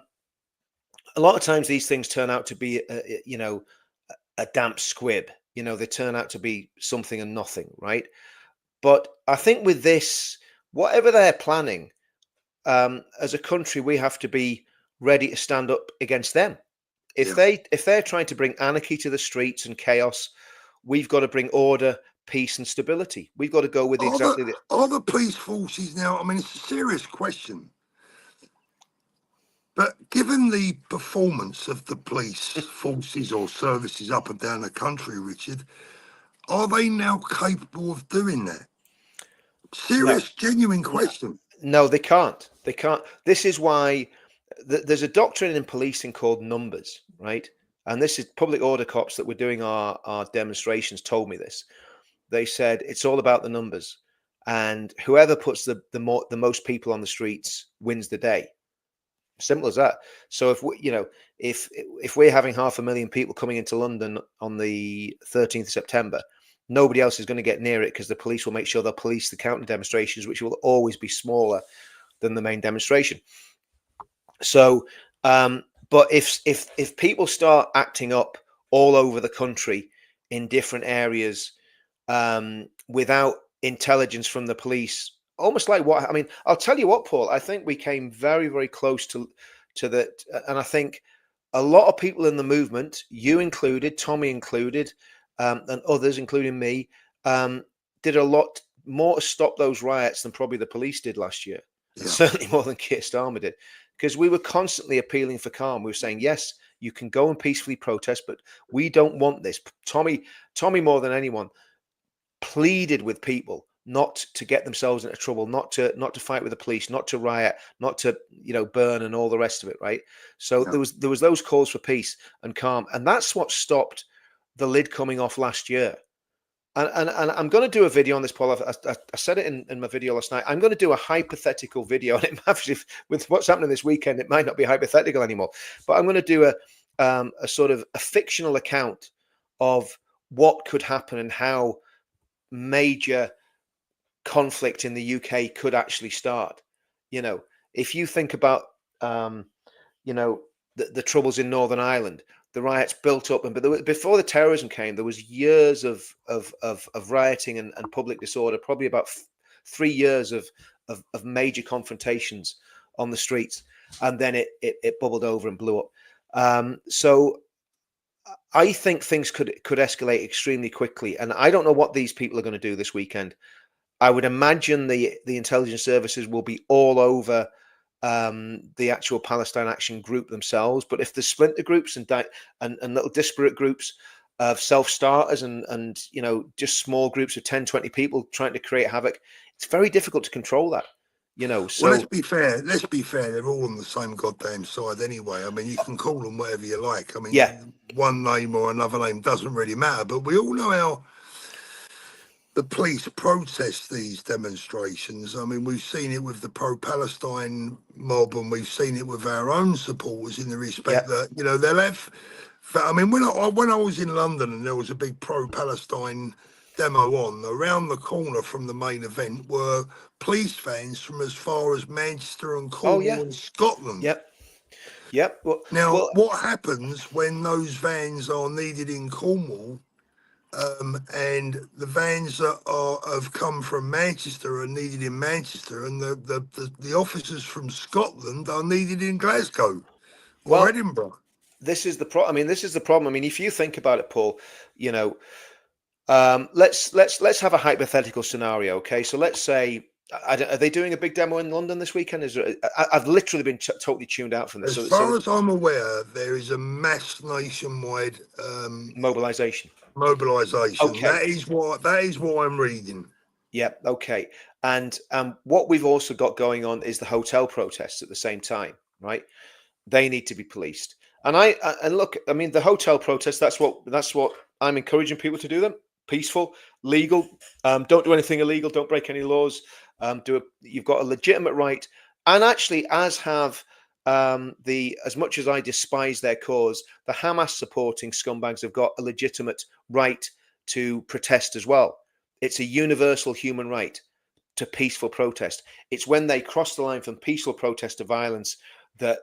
lot of times these things turn out to be a damp squib. They turn out to be something and nothing, right? But I think with this, whatever they're planning, as a country, we have to be ready to stand up against them. If they're trying to bring anarchy to the streets and chaos, we've got to bring order, peace, and stability. We've got to go with are the police forces now? I mean, it's a serious question. But given the performance of the police forces or services up and down the country, Richard, are they now capable of doing that? Serious, genuine question. No, they can't. They can't. This is why there's a doctrine in policing called numbers, right? And this is public order cops that were doing our demonstrations told me this. They said it's all about the numbers, and whoever puts the most people on the streets wins the day. Simple as that. So if we're having 500,000 people coming into London on the 13th of September, nobody else is going to get near it because the police will make sure they'll police the counter demonstrations, which will always be smaller than the main demonstration. So, but if people start acting up all over the country in different areas without intelligence from the police, almost like what I mean, I'll tell you what, Paul, I think we came very, very close to that. And I think a lot of people in the movement, you included, Tommy included, and others, including me, did a lot more to stop those riots than probably the police did last year. And certainly more than Keir Starmer did, because we were constantly appealing for calm. We were saying, yes, you can go and peacefully protest, but we don't want this. Tommy more than anyone pleaded with people not to get themselves into trouble, not to fight with the police, not to riot, not to burn and all the rest of it, right? So there was those calls for peace and calm, and that's what stopped the lid coming off last year. And I'm going to do a video on this, Paul. I said it in my video last night. I'm going to do a hypothetical video, and it actually, with what's happening this weekend, it might not be hypothetical anymore. But I'm going to do a sort of a fictional account of what could happen and how major conflict in the UK could actually start. If you think about the troubles in Northern Ireland, the riots built up, but before the terrorism came, there was years of rioting and public disorder, probably about 3 years of major confrontations on the streets, and then it bubbled over and blew up. So I think things could escalate extremely quickly, and I don't know what these people are going to do this weekend. I would imagine the intelligence services will be all over the actual Palestine Action group themselves. But if there's splinter groups and little disparate groups of self-starters and just small groups of 10, 20 people trying to create havoc, it's very difficult to control that. So well, let's be fair. They're all on the same goddamn side anyway. I mean, you can call them whatever you like. I mean, one name or another name doesn't really matter. But we all know how the police protest these demonstrations. I mean, we've seen it with the pro-Palestine mob, and we've seen it with our own supporters in the respect that they'll have. I mean, when I was in London and there was a big pro-Palestine demo on, around the corner from the main event were police vans from as far as Manchester and Cornwall and Scotland. Yep. Well, what happens when those vans are needed in Cornwall? And the vans that have come from Manchester are needed in Manchester, and the officers from Scotland are needed in Glasgow or Edinburgh. This is the problem. I mean, this is the problem. I mean, if you think about it, Paul, let's have a hypothetical scenario. Okay, so let's say, are they doing a big demo in London this weekend? I've literally been totally tuned out from this. As far as I'm aware, there is a mass nationwide mobilization. Okay. That is what I'm reading. Yeah. Okay. And what we've also got going on is the hotel protests at the same time, right? they need to be policed. And look, I mean, the hotel protest. That's what I'm encouraging people to do. Them peaceful, legal. Don't do anything illegal. Don't break any laws. You've got a legitimate right. And actually, as much as I despise their cause, the Hamas supporting scumbags have got a legitimate right to protest as well. It's a universal human right to peaceful protest. It's when they cross the line from peaceful protest to violence that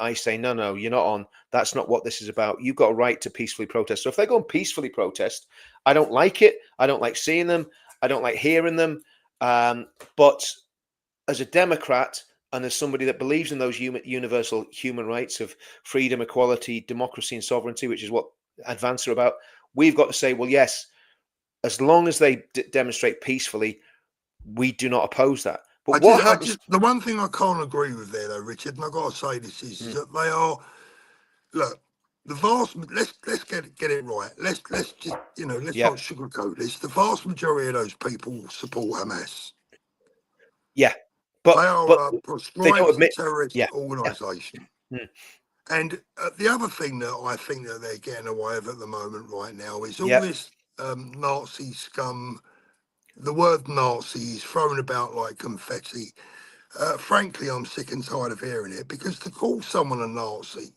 I say, no, you're not on. That's not what this is about. You've got a right to peacefully protest. So if they go and peacefully protest, I don't like it. I don't like seeing them. I don't like hearing them. But as a Democrat and as somebody that believes in those universal human rights of freedom, equality, democracy, and sovereignty, which is what Advance are about, we've got to say, well, yes, as long as they demonstrate peacefully, we do not oppose that. But what happens? The one thing I can't agree with there, though, Richard, and I've got to say this is that they are. Look, the vast. Let's get it right. Let's just let's not sugarcoat this. The vast majority of those people support Hamas. Yeah, they are a proscribed terrorist organisation. Yeah. And the other thing that I think that they're getting away with at the moment right now is all this Nazi scum. The word Nazi is thrown about like confetti. Frankly, I'm sick and tired of hearing it, because to call someone a Nazi,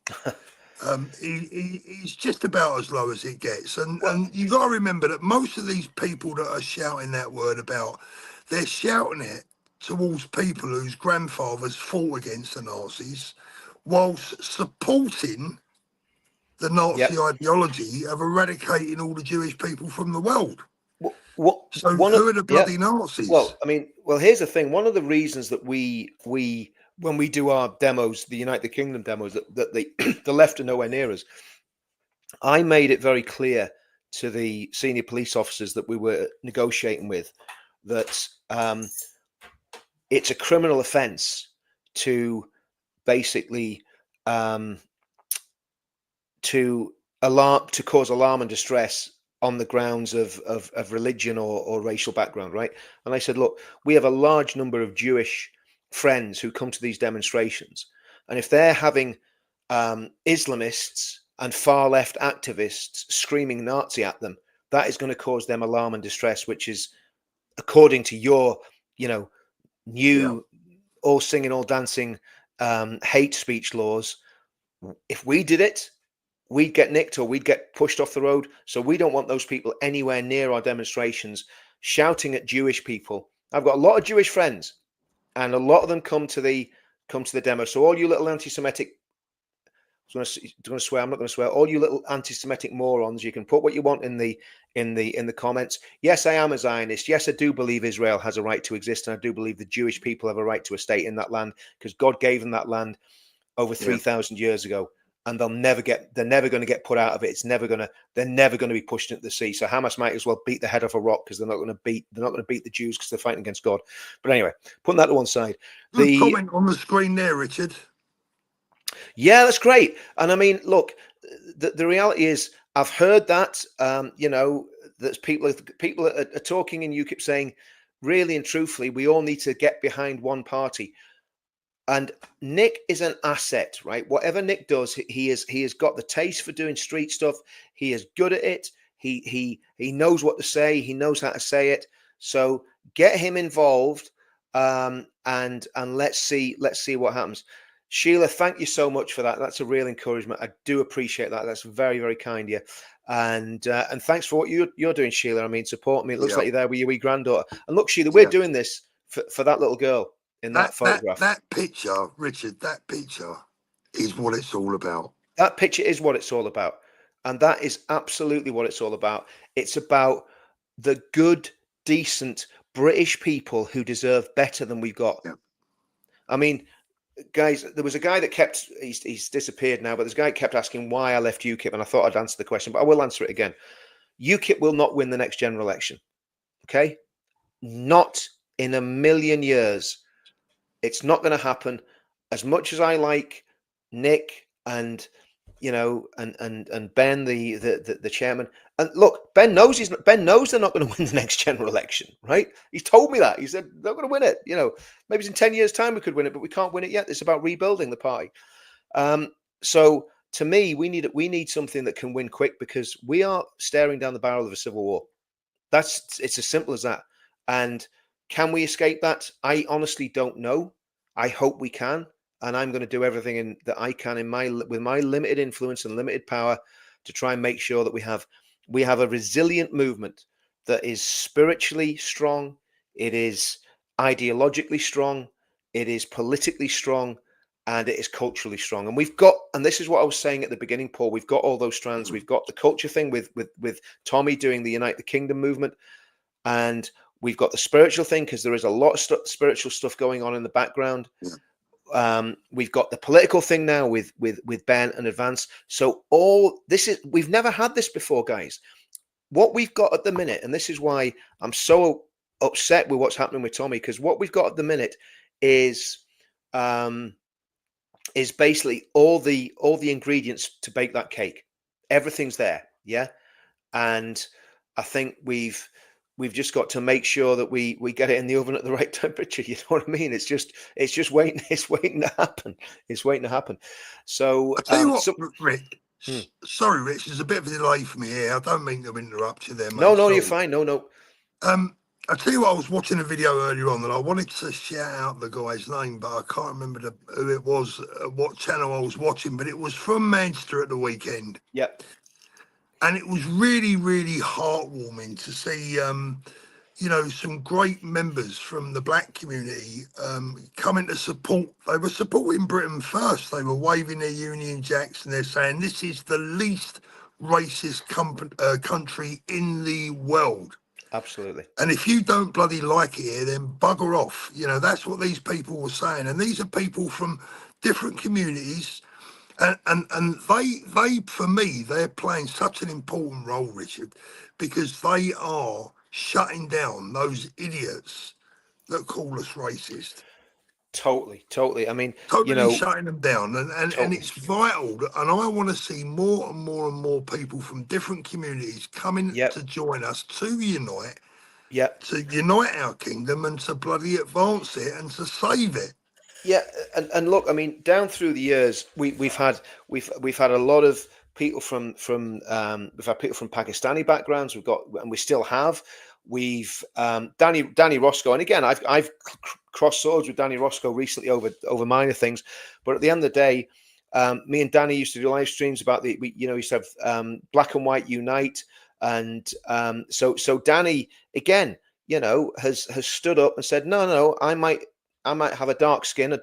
he's just about as low as it gets. And you've got to remember that most of these people that are shouting that word about, they're shouting it towards people whose grandfathers fought against the Nazis, whilst supporting the Nazi ideology of eradicating all the Jewish people from the world. So who are the bloody Nazis? Well, I mean, here's the thing. One of the reasons that we when we do our demos, the United Kingdom demos, that the left are nowhere near us. I made it very clear to the senior police officers that we were negotiating with that it's a criminal offence to basically to cause alarm and distress on the grounds of religion or racial background, right? And I said, look, we have a large number of Jewish friends who come to these demonstrations, and if they're having Islamists and far left activists screaming Nazi at them, that is going to cause them alarm and distress, which is, according to your, new all singing, all dancing hate speech laws. If we did it, we'd get nicked or we'd get pushed off the road. So we don't want those people anywhere near our demonstrations shouting at Jewish people. I've got a lot of Jewish friends, and a lot of them come to the demo. So all you little anti-Semitic, I'm not going to swear. All you little anti-Semitic morons, you can put what you want in the comments. Yes, I am a Zionist. Yes, I do believe Israel has a right to exist, and I do believe the Jewish people have a right to a state in that land, because God gave them that land over 3,000 years ago. And they're never going to get put out of it. They're never going to be pushed into the sea. So Hamas might as well beat the head off a rock, because they're not going to beat the Jews, because they're fighting against God. But anyway, putting that to one side. The comment on the screen there, Richard. Yeah, that's great. And I mean, look, the reality is, I've heard that that people are talking in UKIP saying, really and truthfully, we all need to get behind one party. And Nick is an asset, right? Whatever Nick does, he has got the taste for doing street stuff. He is good at it. He knows what to say. He knows how to say it. So get him involved, and let's see what happens. Sheila, thank you so much for that. That's a real encouragement. I do appreciate that. That's very, very kind of you. And thanks for what you're doing, Sheila. I mean, support me. It looks like you're there with your wee granddaughter. And look, Sheila, we're doing this for that little girl in that photograph. That picture, Richard, that picture is what it's all about. That picture is what it's all about. And that is absolutely what it's all about. It's about the good, decent British people who deserve better than we've got. Yep. I mean, guys, there was a guy that he's disappeared now, but this guy kept asking why I left UKIP, and I thought I'd answer the question, but I will answer it again. UKIP will not win the next general election. Okay? Not in a million years. It's not going to happen. As much as I like Nick and and Ben, the chairman, and look, Ben knows they're not going to win the next general election, right? He's told me that. He said they're not going to win it. Maybe in 10 years' time we could win it, but we can't win it yet. It's about rebuilding the party. So to me, we need something that can win quick, because we are staring down the barrel of a civil war. It's as simple as that. And can we escape that? I honestly don't know. I hope we can, and I'm going to do everything that I can with my limited influence and limited power to try and make sure that we have a resilient movement that is spiritually strong, it is ideologically strong, it is politically strong, and it is culturally strong. And this is what I was saying at the beginning, Paul. We've got all those strands. We've got the culture thing with Tommy doing the Unite the Kingdom movement, and we've got the spiritual thing, because there is a lot of spiritual stuff going on in the background. We've got the political thing now with Ben and Advance. So we've never had this before, guys. What we've got at the minute, and this is why I'm so upset with what's happening with Tommy, because what we've got at the minute is basically all the ingredients to bake that cake. Everything's there, yeah. And I think we've just got to make sure that we get it in the oven at the right temperature. You know what I mean? It's just waiting. It's waiting to happen. It's waiting to happen. So I tell you what, Rick. Sorry, Rich. There's a bit of a delay for me here. I don't mean to interrupt you there, mate. No, you're fine. No. I tell you what, I was watching a video earlier on that I wanted to shout out the guy's name, but I can't remember who it was, what channel I was watching, but it was from Manchester at the weekend. Yep. And it was really, really heartwarming to see, some great members from the black community coming to support. They were supporting Britain first. They were waving their Union Jacks, and they're saying this is the least racist country in the world. Absolutely. And if you don't bloody like it here, then bugger off. That's what these people were saying. And these are people from different communities. And they, for me, they're playing such an important role, Richard, because they are shutting down those idiots that call us racist. Totally. I mean, totally shutting them down, and totally. It's vital. And I want to see more and more and more people from different communities coming to join us to unite, to unite our kingdom and to bloody advance it and to save it. Yeah, and look, I mean, down through the years, we've had a lot of people from we've had people from Pakistani backgrounds. We've got, and we still have. We've Danny Roscoe, and again, I've crossed swords with Danny Roscoe recently over minor things, but at the end of the day, me and Danny used to do live streams about we used to have Black and White Unite, and so Danny again, has stood up and said, no, I might have a darker skin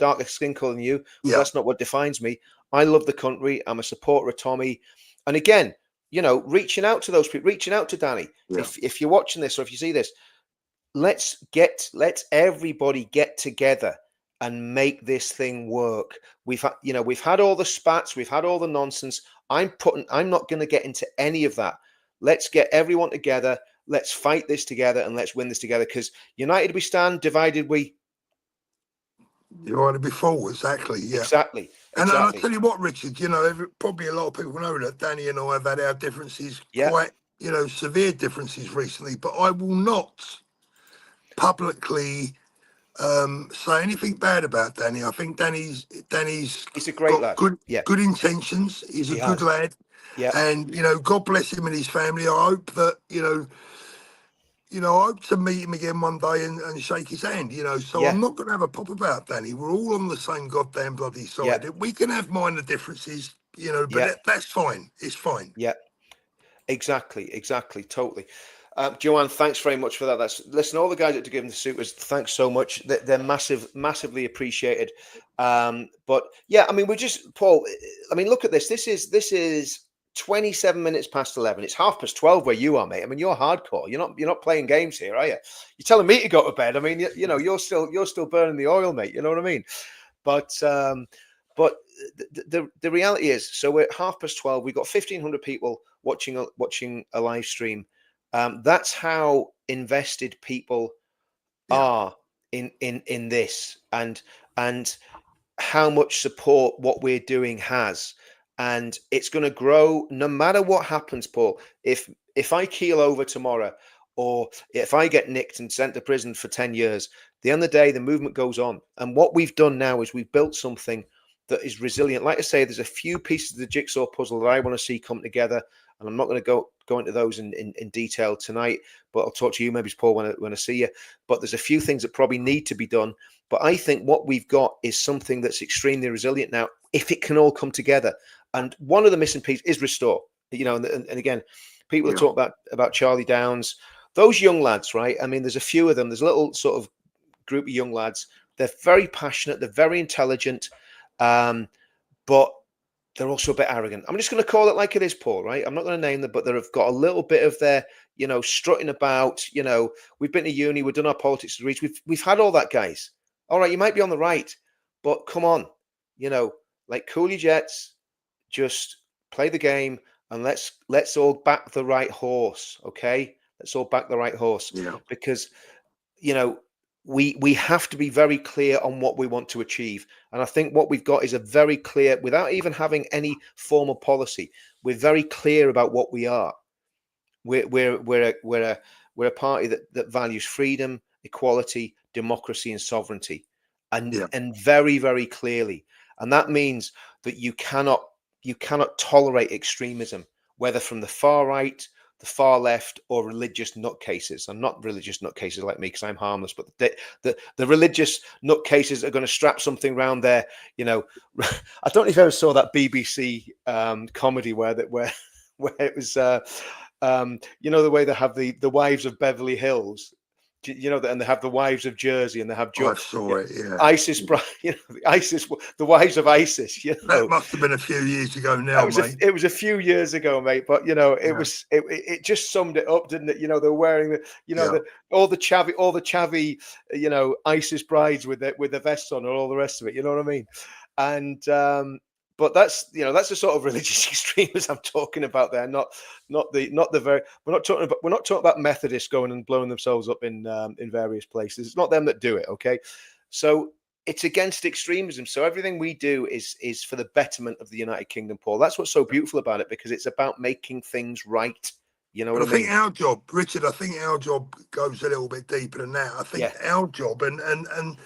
color than you. But that's not what defines me. I love the country. I'm a supporter of Tommy. And again, reaching out to those people, reaching out to Danny. Yeah. If you're watching this or if you see this, let's everybody get together and make this thing work. We've had all the spats, we've had all the nonsense. I'm not going to get into any of that. Let's get everyone together. Let's fight this together and let's win this together, because united we stand, divided we. You want to be full, exactly. Yeah, exactly. And I'll tell you what, Richard. Probably a lot of people know that Danny and I have had our differences, quite severe differences recently. But I will not publicly say anything bad about Danny. I think Danny's he's a great lad. Good intentions. He's a good lad. Yeah. And God bless him and his family. I hope that I hope to meet him again one day and shake his hand, So I'm not going to have a pop about Danny. We're all on the same goddamn bloody side. Yeah. We can have minor differences, but that's fine. It's fine. Yeah, exactly. Totally. Joanne, thanks very much for that. Listen, all the guys that are giving the supers, thanks so much. They're massively appreciated. But yeah, I mean, Paul, I mean, look at this. This is 27 minutes past 11. It's 12:30 where you are, mate. I mean, you're hardcore. You're not playing games here, are you? You're telling me to go to bed. I mean, you're still burning the oil, mate. You know what I mean? But the reality is, so we're at 12:30. We've got 1,500 people watching a live stream. That's how invested people are in this, and how much support what we're doing has. And it's going to grow no matter what happens, Paul. If I keel over tomorrow, or if I get nicked and sent to prison for 10 years, at the end of the day, the movement goes on. And what we've done now is we've built something that is resilient. Like I say, there's a few pieces of the jigsaw puzzle that I want to see come together, and I'm not going to go into those in detail tonight, but I'll talk to you maybe, Paul, when I see you. But there's a few things that probably need to be done. But I think what we've got is something that's extremely resilient now, if it can all come together. And one of the missing pieces is Restore. And again, people are talking about Charlie Downs, those young lads, right? I mean, there's a few of them. There's a little sort of group of young lads. They're very passionate. They're very intelligent, but they're also a bit arrogant. I'm just going to call it like it is, Paul, right? I'm not going to name them, but they've got a little bit of their, strutting about. We've been to uni, we've done our politics degrees. We've had all that, guys. All right, you might be on the right, but come on, like cool your jets, just play the game, and let's all back the right horse, okay? Let's all back the right horse, because we have to be very clear on what we want to achieve. And I think what we've got is a very clear, without even having any formal policy, we're very clear about what we are. We're a party that values freedom, equality, democracy, and sovereignty, and very, very clearly. And that means that you cannot tolerate extremism, whether from the far right, the far left, or religious nutcases. And not religious nutcases like me, because I'm harmless, but the religious nutcases are going to strap something around there. I don't know if you ever saw that BBC comedy where it was the way they have the wives of Beverly Hills, and they have the wives of Jersey, and they have I saw it, yeah. ISIS, the wives of ISIS. That must have been a few years ago now, mate. It was a few years ago, mate. But it just summed it up, didn't it? They're wearing all the chavvy, ISIS brides with the vests on, and all the rest of it. You know what I mean? And but that's the sort of religious extremism I'm talking about there. Not the very. We're not talking about Methodists going and blowing themselves up in various places. It's not them that do it. Okay, so it's against extremism. So everything we do is for the betterment of the United Kingdom, Paul. That's what's so beautiful about it, because it's about making things right. You know what I mean? I think our job, Richard, goes a little bit deeper than that. I think our job, and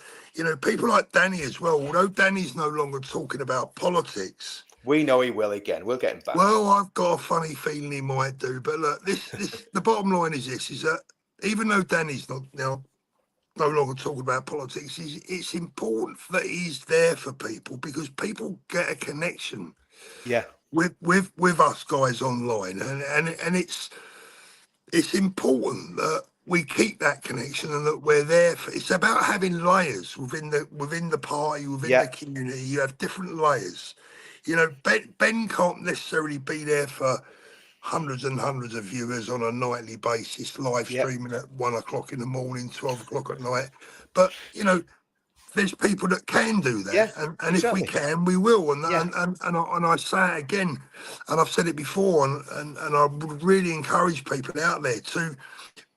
people like Danny as well, although Danny's no longer talking about politics. We know he will again. We'll get him back. Well, I've got a funny feeling he might do. But look, this the bottom line is that even though Danny's not now no longer talking about politics, it's important that he's there for people, because people get a connection with us guys online, and it's important that we keep that connection and that we're there for. It's about having layers within the party, within the community. You have different layers. Ben can't necessarily be there for hundreds and hundreds of viewers on a nightly basis, live streaming at 1 o'clock in the morning, 12 o'clock at night. But there's people that can do that, and exactly. If we can, we will. And I say it again, and I've said it before, and I would really encourage people out there to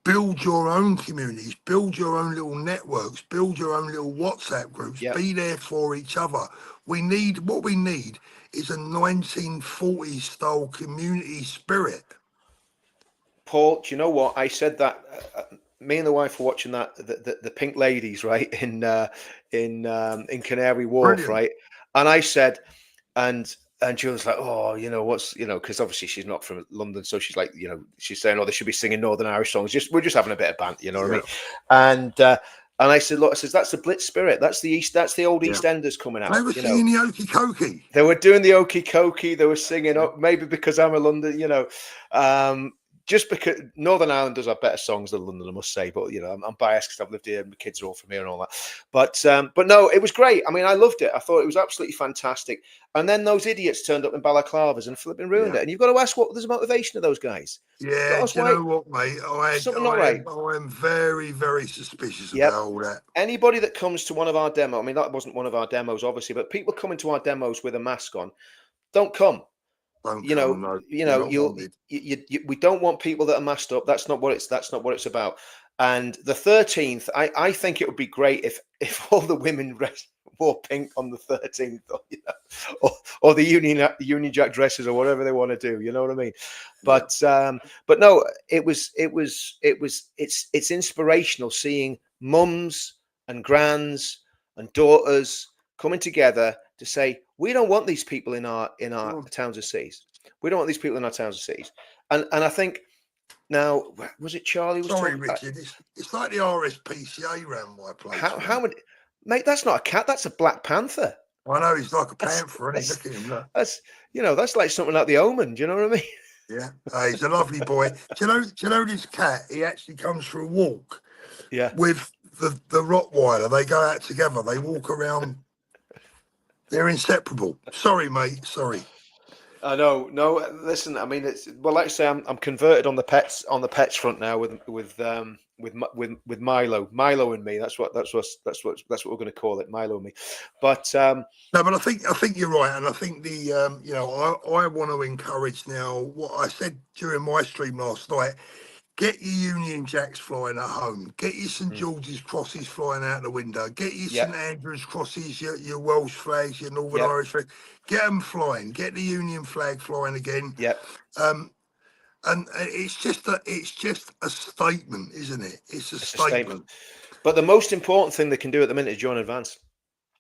build your own communities, build your own little networks, build your own little WhatsApp groups. Be there for each other. What we need is a 1940s style community spirit. Paul, do you know what? I said that. Me and the wife were watching that the Pink Ladies, right, in Canary Wharf. Brilliant. Right, and I said, and she was like, oh, because obviously she's not from London, so she's like, she's saying, oh, they should be singing Northern Irish songs. We're just having a bit of banter, you know what I mean? And I said, look, that's the Blitz spirit. That's the old EastEnders coming out. They were singing the Okie Kokie. They were doing the Okie Kokie. They were singing up, maybe because I'm a London, just because Northern Ireland does have better songs than London, I must say. But I'm biased because I've lived here and my kids are all from here and all that. But no, it was great. I mean, I loved it. I thought it was absolutely fantastic. And then those idiots turned up in balaclavas and flipping ruined it. And you've got to ask what was the motivation of those guys. Yeah, you know what, mate? I am very, very suspicious about all that. Anybody that comes to one of our demos, I mean, that wasn't one of our demos, obviously, but people coming to our demos with a mask on, don't come. We don't want people that are masked up. That's not what it's about. And the 13th, I think it would be great if all the women wore pink on the 13th, or the Union Jack dresses or whatever they want to do. You know what I mean? But no, it's inspirational seeing mums and grands and daughters coming together to say we don't want these people in our Mm. towns and cities. We don't want these people in our towns and cities. And I think now, was it Charlie was Sorry, talking? Richard. It's like the RSPCA round my place. How many? Mate, that's not a cat. That's a Black Panther. I know he's like a That's panther, and look at him. Look. that's that's like something like the Omen. Do you know what I mean? Yeah, he's a lovely boy. Do you know this cat? He actually comes for a walk Yeah. with the Rottweiler. They go out together. They walk around. They're inseparable. Sorry, mate. Sorry. I know. No, listen. I mean, it's like I say, I'm converted on the pets front now with Milo and me. That's what we're going to call it, Milo and me. But No, but I think you're right, and I think the I want to encourage now what I said during my stream last night. Get your Union Jacks flying at home. Get your St George's crosses flying out the window. Get your St Andrews crosses, your Welsh flags, your Northern Irish flags. Get them flying. Get the Union flag flying again. Yep. And it's just a statement, isn't it? It's a statement. But the most important thing they can do at the minute is join Advance.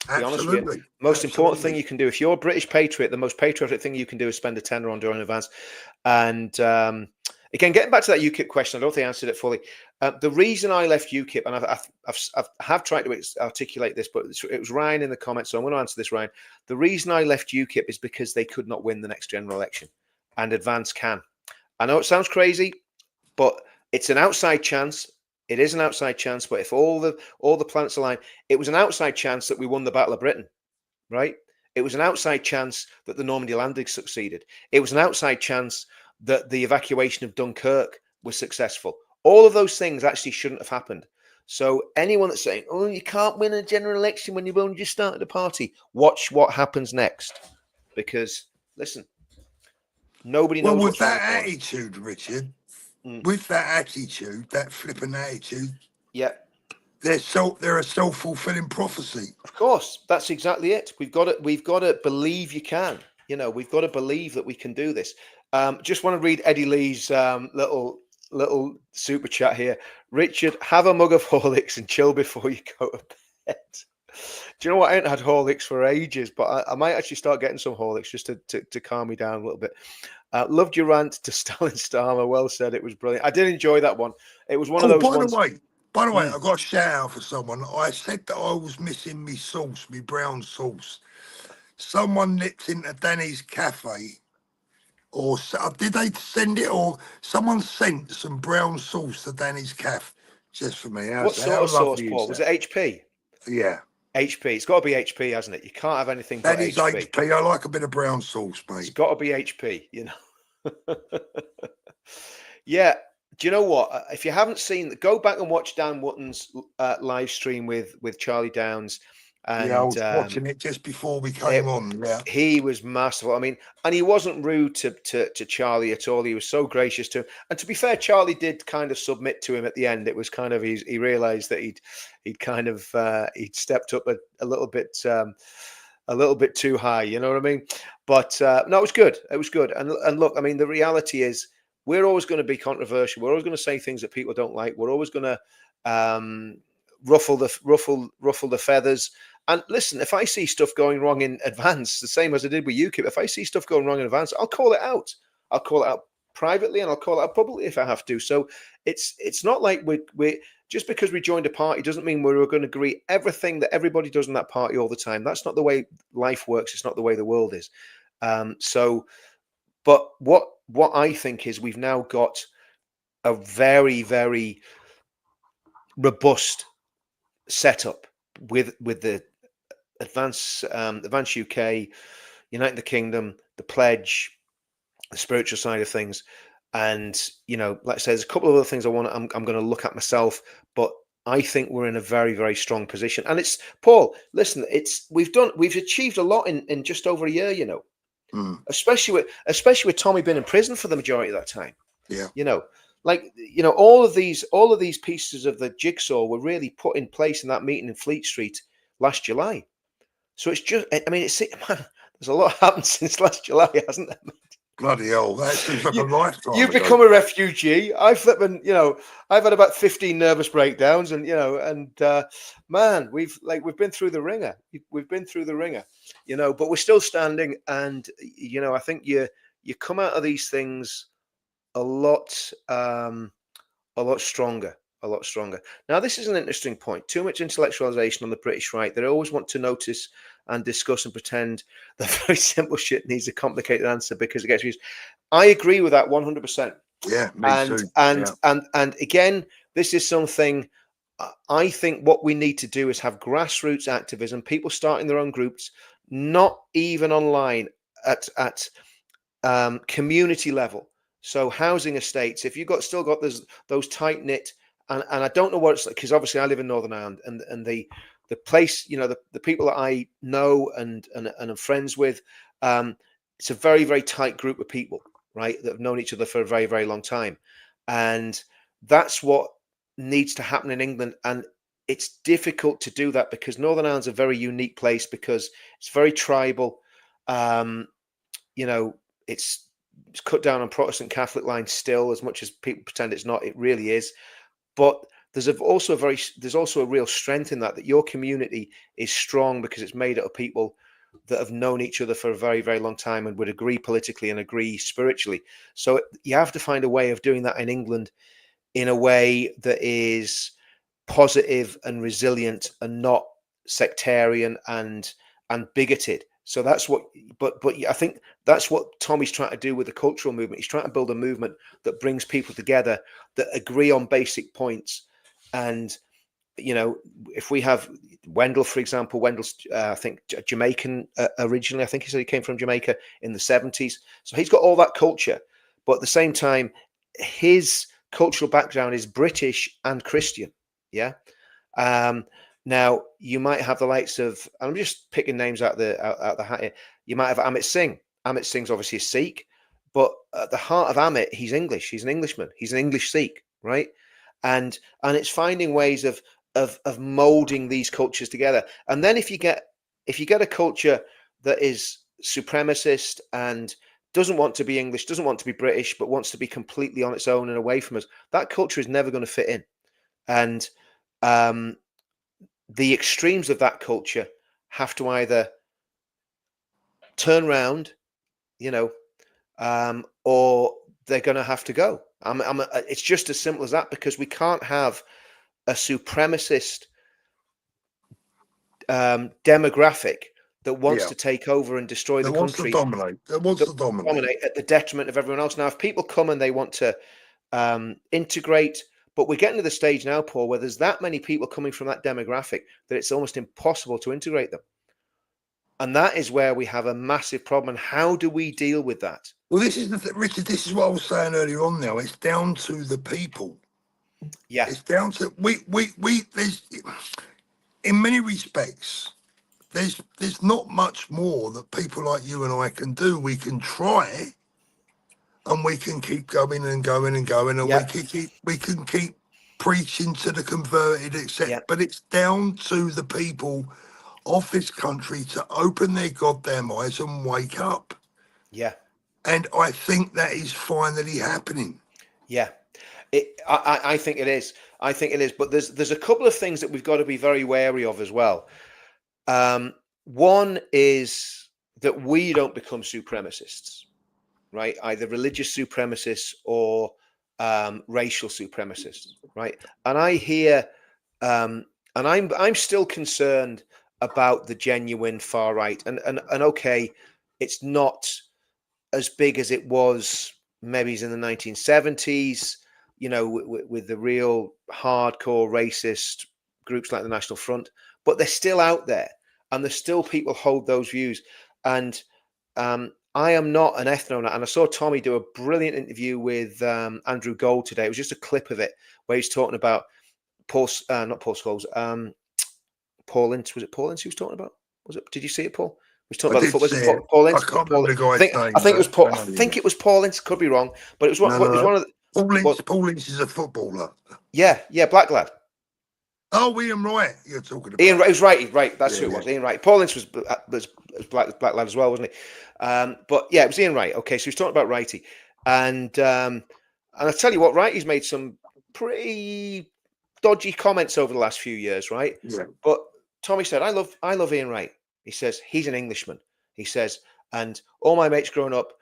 Absolutely. Most important thing you can do, if you're a British patriot, the most patriotic thing you can do is spend a tenner on Join Advance. And again, getting back to that UKIP question, I don't think I answered it fully. The reason I left UKIP, and I have tried to articulate this, but it was Ryan in the comments, so I'm going to answer this, Ryan. The reason I left UKIP is because they could not win the next general election, and Advance can. I know it sounds crazy, but it's an outside chance. It is an outside chance, but if all the planets align, it was an outside chance that we won the Battle of Britain, right? It was an outside chance that the Normandy landing succeeded. It was an outside chance that the evacuation of Dunkirk was successful. All of those things actually shouldn't have happened. So anyone that's saying, oh, you can't win a general election when you've only just started a party, watch what happens next. Because, listen, nobody knows. Well, with that attitude, Richard, with that attitude, that flippant attitude, they're a self-fulfilling prophecy. Of course, that's exactly it. We've got to believe you can. We've got to believe that we can do this. Just want to read Eddie Lee's little super chat here. Richard, have a mug of Horlicks and chill before you go to bed. Do you know what? I haven't had Horlicks for ages, but I might actually start getting some Horlicks just to calm me down a little bit. Loved your rant to Stalin Starmer. Well said. It was brilliant. I did enjoy that one. It was one of those ones. By the way, I got a shout out for someone. I said that I was missing me sauce, me brown sauce. Someone nipped into Danny's Cafe, or did they send it, or someone sent some brown sauce to Danny's Cafe just for me? What sort of sauce, Paul? Was it HP? Yeah. HP. It's got to be HP, hasn't it? You can't have anything but that is HP. I like a bit of brown sauce, mate. It's got to be HP, Yeah. Do you know what? If you haven't seen, go back and watch Dan Wootton's live stream with Charlie Downs. And, I was watching it just before we came on. Yeah, he was masterful. I mean, and he wasn't rude to Charlie at all. He was so gracious to him. And to be fair, Charlie did kind of submit to him at the end. It was kind of he realised that he'd kind of he'd stepped up a little bit too high. You know what I mean? But no, it was good. It was good. And look, I mean, the reality is we're always going to be controversial. We're always going to say things that people don't like. We're always going to ruffle the feathers. And listen, if I see stuff going wrong in Advance, the same as I did with UKIP, if I see stuff going wrong in Advance, I'll call it out. I'll call it out privately and I'll call it out publicly if I have to. So it's not like we just because we joined a party doesn't mean we're going to agree everything that everybody does in that party all the time. That's not the way life works. It's not the way the world is. But what I think is we've now got a very, very robust setup with the Advance UK, Uniting the Kingdom, the Pledge, the spiritual side of things, and like I said, there's a couple of other things I'm going to look at myself, but I think we're in a very, very strong position. And it's Paul. Listen, we've achieved a lot in just over a year. Especially with Tommy being in prison for the majority of that time. Yeah. All of these pieces of the jigsaw were really put in place in that meeting in Fleet Street last July. So it's just, I mean, man, there's a lot happened since last July, hasn't there? Bloody hell, that seems like a You, lifetime you've ago. become a refugee. I've flipping, I've had about 15 nervous breakdowns, and man, we've been through the ringer. We've been through the ringer, but we're still standing. And I think you come out of these things a lot stronger. A lot stronger. Now, this is an interesting point. Too much intellectualization on the British right. They always want to notice and discuss and pretend that very simple shit needs a complicated answer because it gets used. I agree with that 100%. Yeah, me too. And again, this is something I think what we need to do is have grassroots activism, people starting their own groups, not even online, at community level. So housing estates, if you've still got those tight knit, and I don't know what it's like, because obviously I live in Northern Ireland, and the place, the people that I know and am friends with, it's a very, very tight group of people, right, that have known each other for a very, very long time. And that's what needs to happen in England. And it's difficult to do that because Northern Ireland's a very unique place because it's very tribal. It's cut down on Protestant Catholic lines still, as much as people pretend it's not. It really is. But there's also a real strength in that your community is strong because it's made up of people that have known each other for a very, very long time and would agree politically and agree spiritually. So you have to find a way of doing that in England in a way that is positive and resilient and not sectarian and bigoted. So that's what, but I think that's what Tommy's trying to do with the cultural movement. He's trying to build a movement that brings people together that agree on basic points. And, if we have Wendell, for example, Wendell's, I think, Jamaican originally. I think he said he came from Jamaica in the 70s. So he's got all that culture. But at the same time, his cultural background is British and Christian. Yeah. Now, you might have the likes of, and I'm just picking names out the hat here. You might have Amit Singh. Amit Singh's obviously a Sikh, but at the heart of Amit, he's English. He's an Englishman. He's an English Sikh, right? And it's finding ways of molding these cultures together. And then if you get a culture that is supremacist and doesn't want to be English, doesn't want to be British, but wants to be completely on its own and away from us, that culture is never going to fit in. And the extremes of that culture have to either turn around, or they're going to have to go. It's just as simple as that, because we can't have a supremacist demographic that wants to take over and destroy the country. That wants to dominate at the detriment of everyone else. Now, if people come and they want to integrate, but we're getting to the stage now, Paul, where there's that many people coming from that demographic that it's almost impossible to integrate them. And that is where we have a massive problem. And how do we deal with that? Well, this is Richard, this is what I was saying earlier on now. It's down to the people. Yeah. It's down to, there's, in many respects, there's not much more that people like you and I can do. We can try, and we can keep going and going and going, and we can keep preaching to the converted, etc. Yeah. But it's down to the people of this country to open their goddamn eyes and wake up. Yeah. And I think that is finally happening. Yeah. I think it is. I think it is. But there's a couple of things that we've got to be very wary of as well. One is that we don't become supremacists, right? Either religious supremacists or racial supremacists, right? And I hear, and I'm still concerned about the genuine far right. And okay, it's not as big as it was maybe in the 1970s, with the real hardcore racist groups like the National Front, but they're still out there, and there's still people hold those views. And I am not an ethno-nut, and I saw Tommy do a brilliant interview with Andrew Gold today. It was just a clip of it where he's talking about Paul Ince. Was it Paul Ince he was talking about? Was it? Did you see it, Paul? Was talking about the football. Was it Paul Ince? I can't remember the guy's name. I think it was Paul. I think it was Paul Ince. Could be wrong, but it was one. It was one of the. Paul Ince is a footballer. Yeah, black lad. Oh, Ian Wright, you're talking about. Ian, it was right, right. That's who it Yeah. was. Ian Wright. Paul Ince was black lad as well, wasn't he? But yeah, it was Ian Wright. Okay, so he's talking about Wrighty, and I tell you what, Wrighty's made some pretty dodgy comments over the last few years, right? Yeah. But Tommy said, I love Ian Wright. He says he's an Englishman. He says, and all my mates growing up,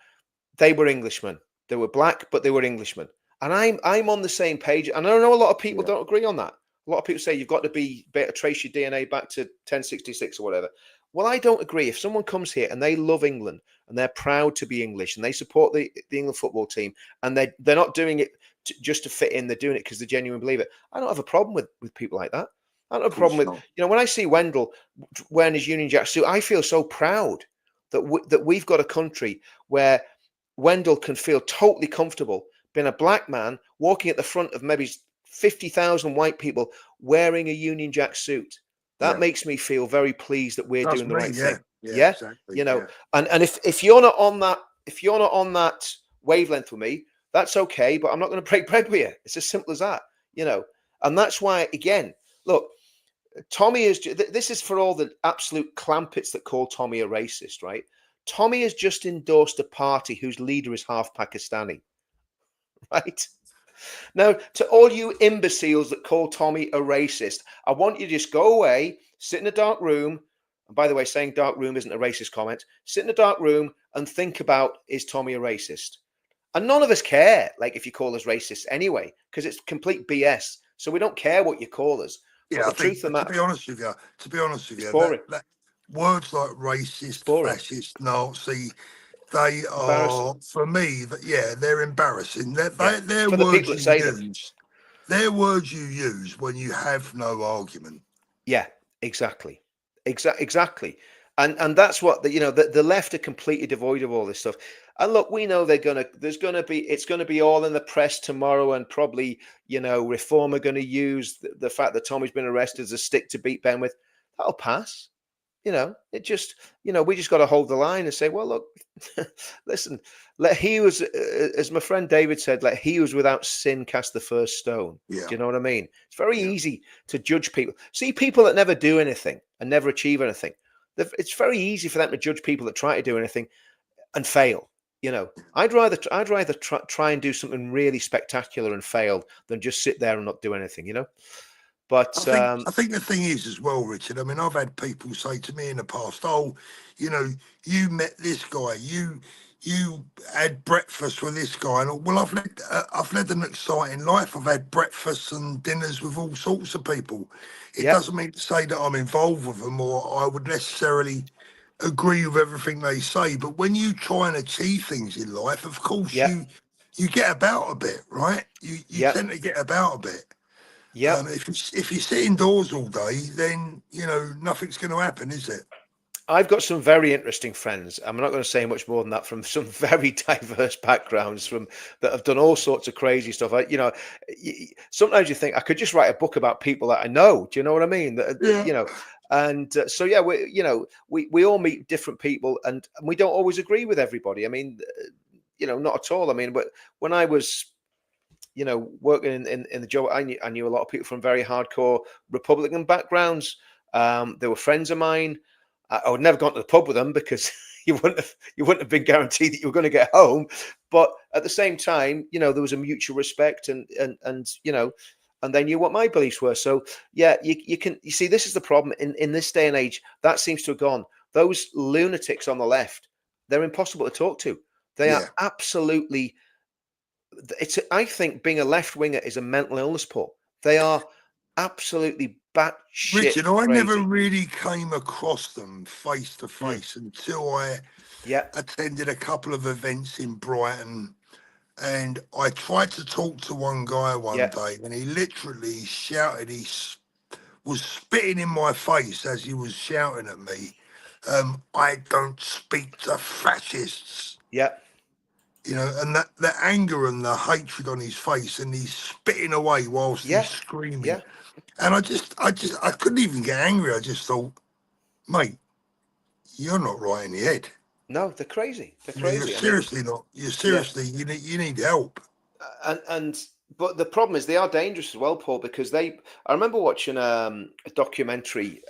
they were Englishmen. They were black, but they were Englishmen. And I'm on the same page. And I know a lot of people don't agree on that. A lot of people say you've got to be better, trace your DNA back to 1066 or whatever. Well, I don't agree. If someone comes here and they love England and they're proud to be English and they support the England football team and they're not doing it just to fit in, they're doing it because they're genuine believer. I don't have a problem with people like that. I don't have a problem with, when I see Wendell wearing his Union Jack suit, I feel so proud that we've got a country where Wendell can feel totally comfortable being a black man walking at the front of maybe 50,000 white people wearing a Union Jack suit. That makes me feel very pleased that we're doing the right thing. Yeah, exactly. And if you're not on that wavelength with me, that's okay. But I'm not going to break bread with you. It's as simple as that. And that's why, again, look, Tommy is. This is for all the absolute clampets that call Tommy a racist, right? Tommy has just endorsed a party whose leader is half Pakistani, right? Now, to all you imbeciles that call Tommy a racist, I want you to just go away, sit in a dark room. And by the way, saying dark room isn't a racist comment. Sit in a dark room and think about, is Tommy a racist? And none of us care, like, if you call us racist anyway, because it's complete BS. So we don't care what you call us. Yeah, to be honest with you, that words like racist, fascist, Nazi, they are, for me, they're embarrassing. They're words you use. They're words you use when you have no argument. Yeah, exactly. Exactly. And that's what the left are completely devoid of all this stuff. And look, we know it's going to be all in the press tomorrow, and probably, Reform are going to use the fact that Tommy's been arrested as a stick to beat Ben with. That'll pass. It just, we just got to hold the line and say, well, look, listen, let he was, as my friend David said, let he was without sin cast the first stone. Yeah. Do you know what I mean? It's very easy to judge people. See, people that never do anything and never achieve anything. It's very easy for them to judge people that try to do anything and fail. I'd rather try and do something really spectacular and fail than just sit there and not do anything. But I think the thing is as well, Richard, I mean, I've had people say to me in the past, oh, you met this guy, you had breakfast with this guy. And well, I've led an exciting life. I've had breakfasts and dinners with all sorts of people. It doesn't mean to say that I'm involved with them or I would necessarily agree with everything they say. But when you try and achieve things in life, of course, you get about a bit, right? You tend to get about a bit. Yeah. If you sit indoors all day, then nothing's going to happen, is it? I've got some very interesting friends. I'm not going to say much more than that, from some very diverse backgrounds, that have done all sorts of crazy stuff. Sometimes you think I could just write a book about people that I know. Do you know what I mean? And so we all meet different people, and we don't always agree with everybody. I mean, not at all. I mean, but when I was working in the job, I knew a lot of people from very hardcore Republican backgrounds. They were friends of mine. I would never gone to the pub with them because you wouldn't have been guaranteed that you were going to get home. But at the same time, there was a mutual respect, and they knew what my beliefs were. So yeah, you see, this is the problem in this day and age. That seems to have gone. Those lunatics on the left, they're impossible to talk to. They are absolutely. I think being a left winger is a mental illness, Paul. They are absolutely batshit Richard, I crazy. never really came across them face to face until I attended a couple of events in Brighton, and I tried to talk to one guy one day, and he literally shouted. He was spitting in my face as he was shouting at me. I don't speak to fascists. Yeah. And the anger and the hatred on his face, and he's spitting away whilst he's screaming. Yeah. And I couldn't even get angry. I just thought, mate, you're not right in the head. No, they're crazy. They're crazy. You're seriously not. You're seriously, you need help. And But the problem is they are dangerous as well, Paul, because they. I remember watching a documentary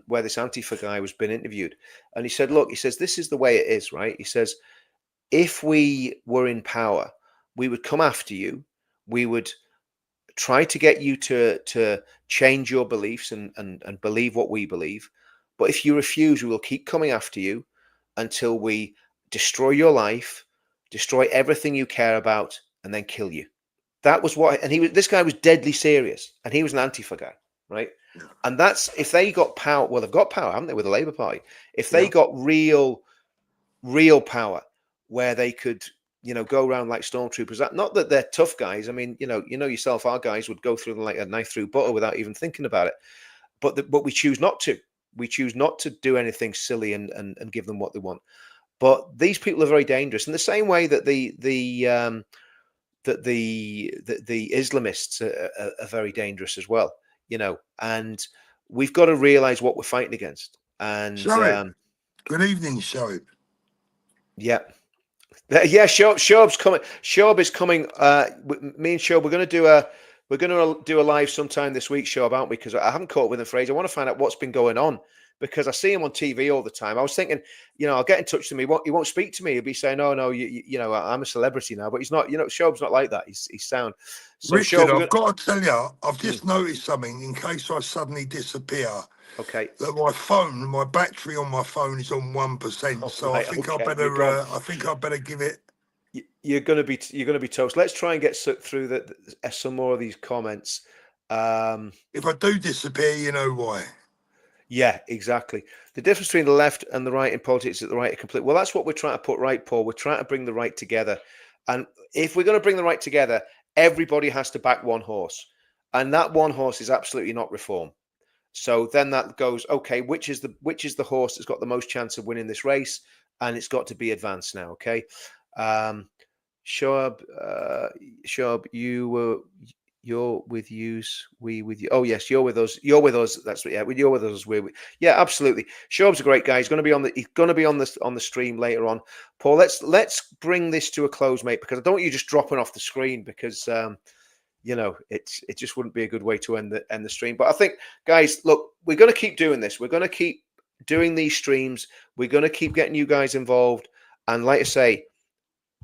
where this Antifa guy was being interviewed, and he said, "Look, he says this is the way it is, right? He says if we were in power, we would come after you, we would try to get you to change your beliefs and believe what we believe, but if you refuse, we will keep coming after you until we destroy your life, destroy everything you care about, and then kill you." That was what, and this guy was deadly serious, and he was an Antifa guy, right? And that's if they got power. Well, they've got power, haven't they, with the Labour Party? If they got real power, where they could, go around like stormtroopers. Not that they're tough guys. I mean, you know yourself, our guys would go through like a knife through butter without even thinking about it. But we choose not to. We choose not to do anything silly and give them what they want. But these people are very dangerous in the same way that the Islamists are very dangerous as well, and we've got to realize what we're fighting against. And good evening, Shoaib. Yeah, Shoaib's coming. Shoaib is coming. Me and Shoaib, we're going to do a live sometime this week, Shoaib, aren't we? Because I haven't caught up with him, Fraser. I want to find out what's been going on, because I see him on TV all the time. I was thinking, I'll get in touch with him. He won't speak to me. He'll be saying, "Oh no, I'm a celebrity now." But he's not. Shoaib's not like that. He's sound. So, Richard, I've got to tell you, I've just noticed something. In case I suddenly disappear, okay, that my battery on my phone is on 1%. So right, I think I better give it. You're gonna be toast. Let's try and get through some more of these comments. If I do disappear, you know why. Yeah, exactly. The difference between the left and the right in politics is the right are complete. Well, that's what we're trying to put right, Paul. We're trying to bring the right together. And if we're going to bring the right together, everybody has to back one horse. And that one horse is absolutely not reform. So then that goes, okay, which is the horse that's got the most chance of winning this race? And it's got to be Advance now, okay? Shoaib, you're with yous, we with you. Oh yes, you're with us. You're with us. That's what. Yeah, you're with us. Yeah, absolutely. Shoaib's a great guy. He's going to be on the stream later on. Paul, let's bring this to a close, mate, because I don't want you just dropping off the screen, because it just wouldn't be a good way to end the stream. But I think, guys, look, we're going to keep doing this. We're going to keep doing these streams. We're going to keep getting you guys involved. And like I say,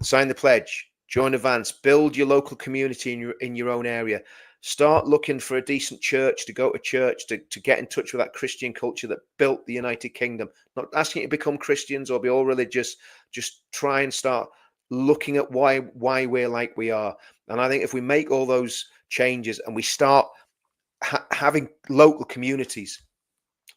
sign the pledge. Join Advance, build your local community in your own area. Start looking for a decent church to go to church, to get in touch with that Christian culture that built the United Kingdom. Not asking you to become Christians or be all religious. Just try and start looking at why we're like we are. And I think if we make all those changes and we start having local communities,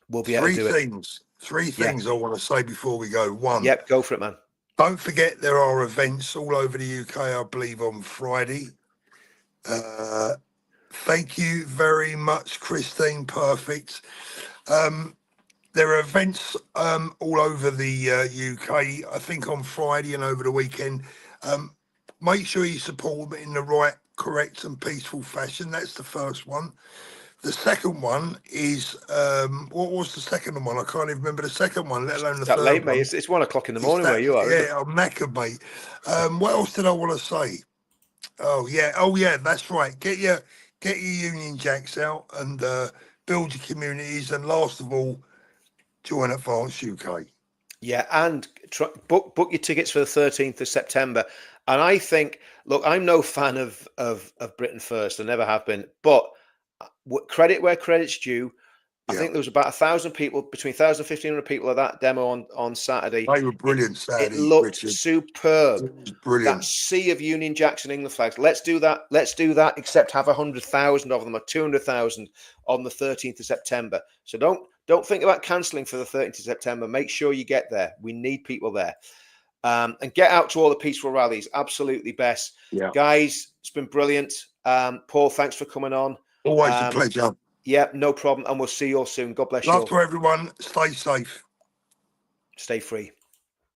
we'll be able to do it. Three things I want to say before we go. One. Yep, go for it, man. Don't forget there are events all over the UK, I believe, on Friday. Thank you very much, Christine. Perfect. There are events all over the UK, I think on Friday and over the weekend. Make sure you support them in the right, correct and peaceful fashion. That's the first one. The second one is, what was the second one? I can't even remember the second one, let alone the third late, one. mate. It's 1 o'clock in the morning where you are. Yeah, I'm knackered, mate. What else did I want to say? Oh yeah, that's right. Get your Union Jacks out and build your communities, and last of all, join Advance UK. Yeah, and book your tickets for the 13th of September. And I think, look, I'm no fan of Britain First. I never have been, but credit where credit's due. I think there was about 1,000 people, between 1,000 and 1,500 people at that demo on Saturday. They were brilliant Saturday. It looked superb. It was brilliant. That sea of Union Jacks and England flags. Let's do that. Except have 100,000 of them or 200,000 on the 13th of September. So don't think about cancelling for the 13th of September. Make sure you get there. We need people there. And get out to all the peaceful rallies. Absolutely best. Yeah. Guys, it's been brilliant. Paul, thanks for coming on. Always a pleasure. Yeah, no problem. And we'll see you all soon. God bless you. Love to everyone. Stay safe. Stay free.